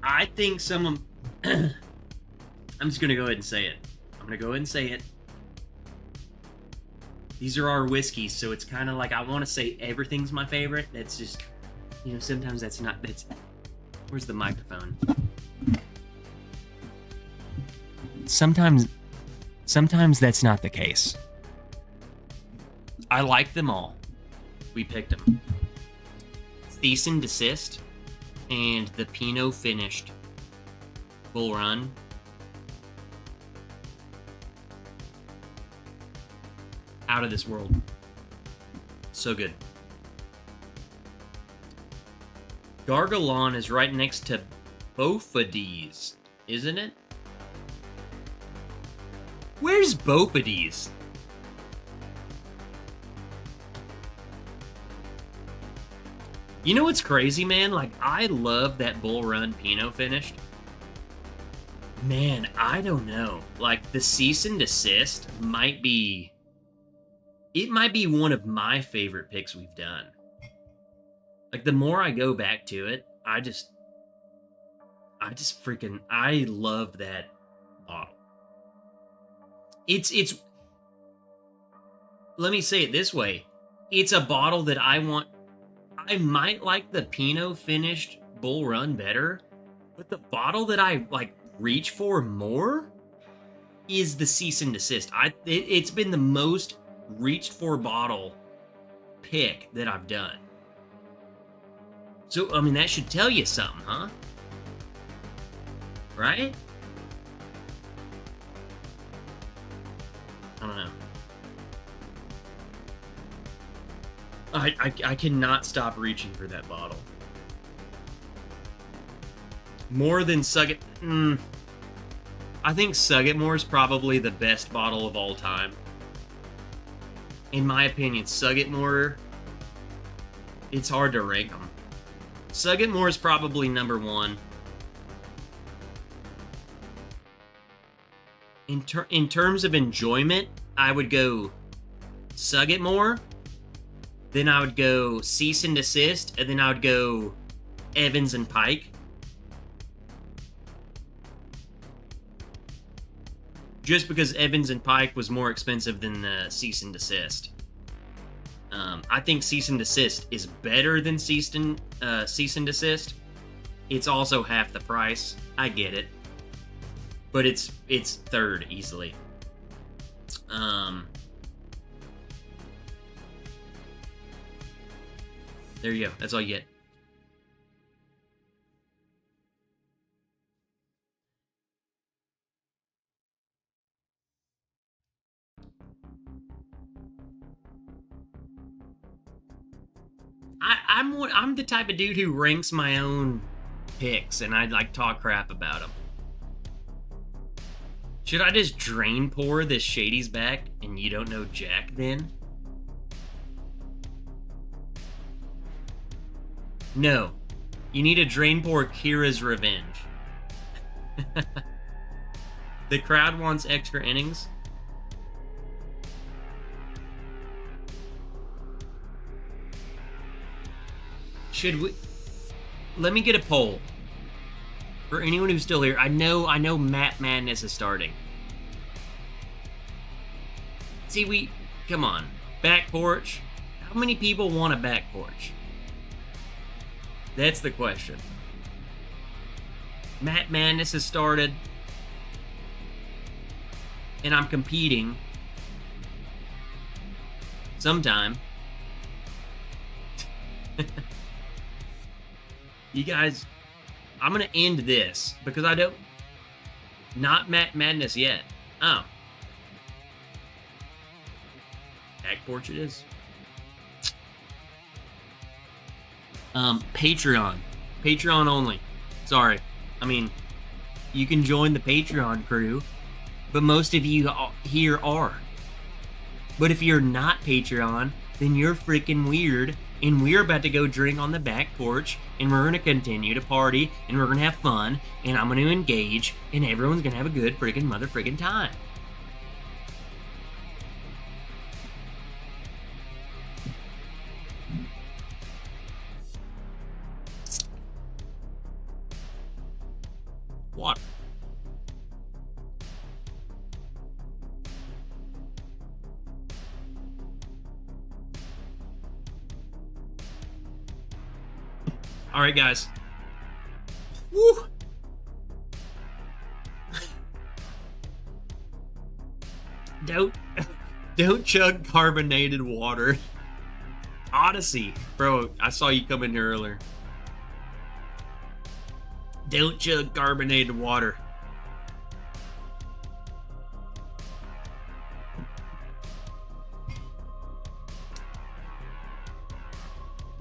I think I'm just going to go ahead and say it. These are our whiskeys, so it's kind of like I want to say everything's my favorite. That's just, sometimes that's not. Where's the microphone? Sometimes that's not the case. I like them all. We picked them. Cease and Desist and the Pinot Finished Bull Run. Out of this world. So good. Gargalon is right next to Bofades, isn't it? Where's Bofades? You know what's crazy, man? Like, I love that Bull Run Pinot Finished. Man, I don't know. Like, the Cease and Desist might be one of my favorite picks we've done. Like, the more I go back to it, I love that bottle. It's let me say it this way. It's a bottle that I might like the Pinot Finished Bull Run better, but the bottle that I, like, reach for more is the cease and desist. It's been the most reached for bottle pick that I've done. So, I mean, that should tell you something, huh? Right? I don't know. I cannot stop reaching for that bottle. More than Sugget. I think Suggetmore is probably the best bottle of all time. In my opinion, Suggetmore, it's hard to rank them. Suggetmore is probably number one. In terms of enjoyment, I would go Suggetmore, then I would go Cease and Desist, and then I would go Evans and Pike. Just because Evans and Pike was more expensive than Cease and Desist. I think Cease and Desist is better than Cease and Desist. It's also half the price. I get it. But it's third easily. There you go. That's all you get. I'm the type of dude who ranks my own picks, and I like talk crap about them. Should I just drain pour this Shady's back and you don't know Jack then? No. You need to drain pour Kira's Revenge. The crowd wants extra innings. Should we... Let me get a poll. For anyone who's still here, I know Matt Madness is starting. See, come on. Back porch. How many people want a back porch? That's the question. Matt Madness has started. And I'm competing. Sometime. You guys, I'm going to end this because I don't... Not Matt Madness yet. Oh. Back porch it is. Patreon. Patreon only. Sorry. I mean, you can join the Patreon crew, but most of you here are. But if you're not Patreon, then you're freaking weird, and we're about to go drink on the back porch, and we're going to continue to party, and we're going to have fun, and I'm going to engage, and everyone's going to have a good freaking mother-freaking time. Water. All right, guys. Woo! Don't chug carbonated water. Odyssey, bro. I saw you come in here earlier. Don't chug carbonated water.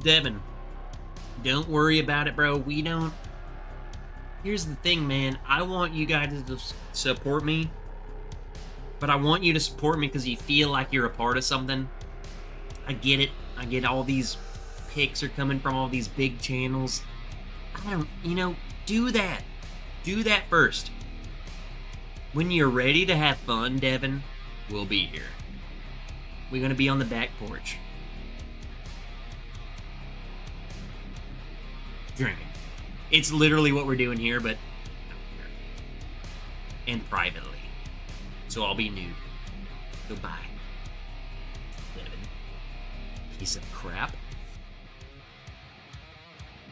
Devin, don't worry about it, bro. We don't... Here's the thing, man. I want you guys to support me, but I want you to support me because you feel like you're a part of something. I get it. I get all these picks are coming from all these big channels. I don't... You know, do that. Do that first. When you're ready to have fun, Devin, we'll be here. We're going to be on the back porch. Drinking. It's literally what we're doing here, but and privately. So I'll be nude. Goodbye. Devin. Piece of crap.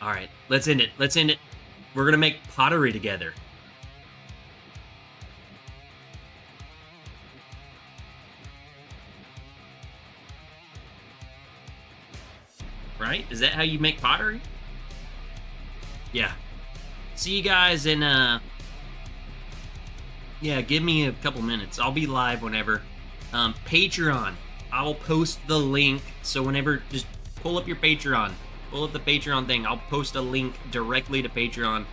Alright, let's end it. Let's end it. We're gonna make pottery together. right? Is that how you make pottery? Yeah. See you guys in, yeah, give me a couple minutes. I'll be live whenever. Patreon. I will post the link, so whenever, just pull up your Patreon. Pull up the Patreon thing. I'll post a link directly to Patreon,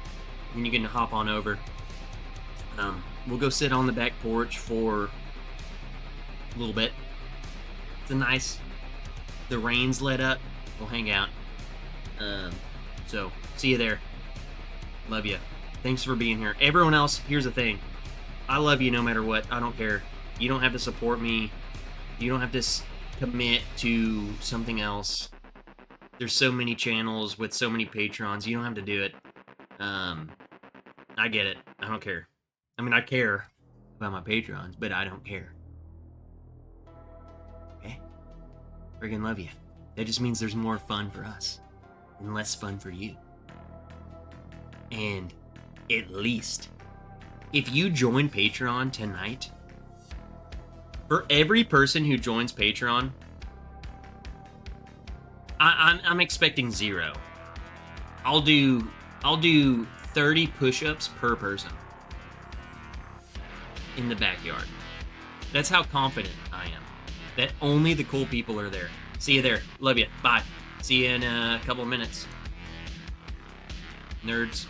and you can hop on over. We'll go sit on the back porch for a little bit. It's a nice, the rain's let up. We'll hang out. So, see you there. Love you. Thanks for being here. Everyone else, here's the thing. I love you no matter what. I don't care. You don't have to support me. You don't have to commit to something else. There's so many channels with so many patrons. You don't have to do it. I get it. I don't care. I mean, I care about my patrons, but I don't care. Okay? Friggin' love you. That just means there's more fun for us and less fun for you. And at least, if you join Patreon tonight, for every person who joins Patreon, I'm expecting 0. I'll do 30 push-ups per person in the backyard. That's how confident I am that only the cool people are there. See you there. Love you. Bye. See you in a couple of minutes. Nerds.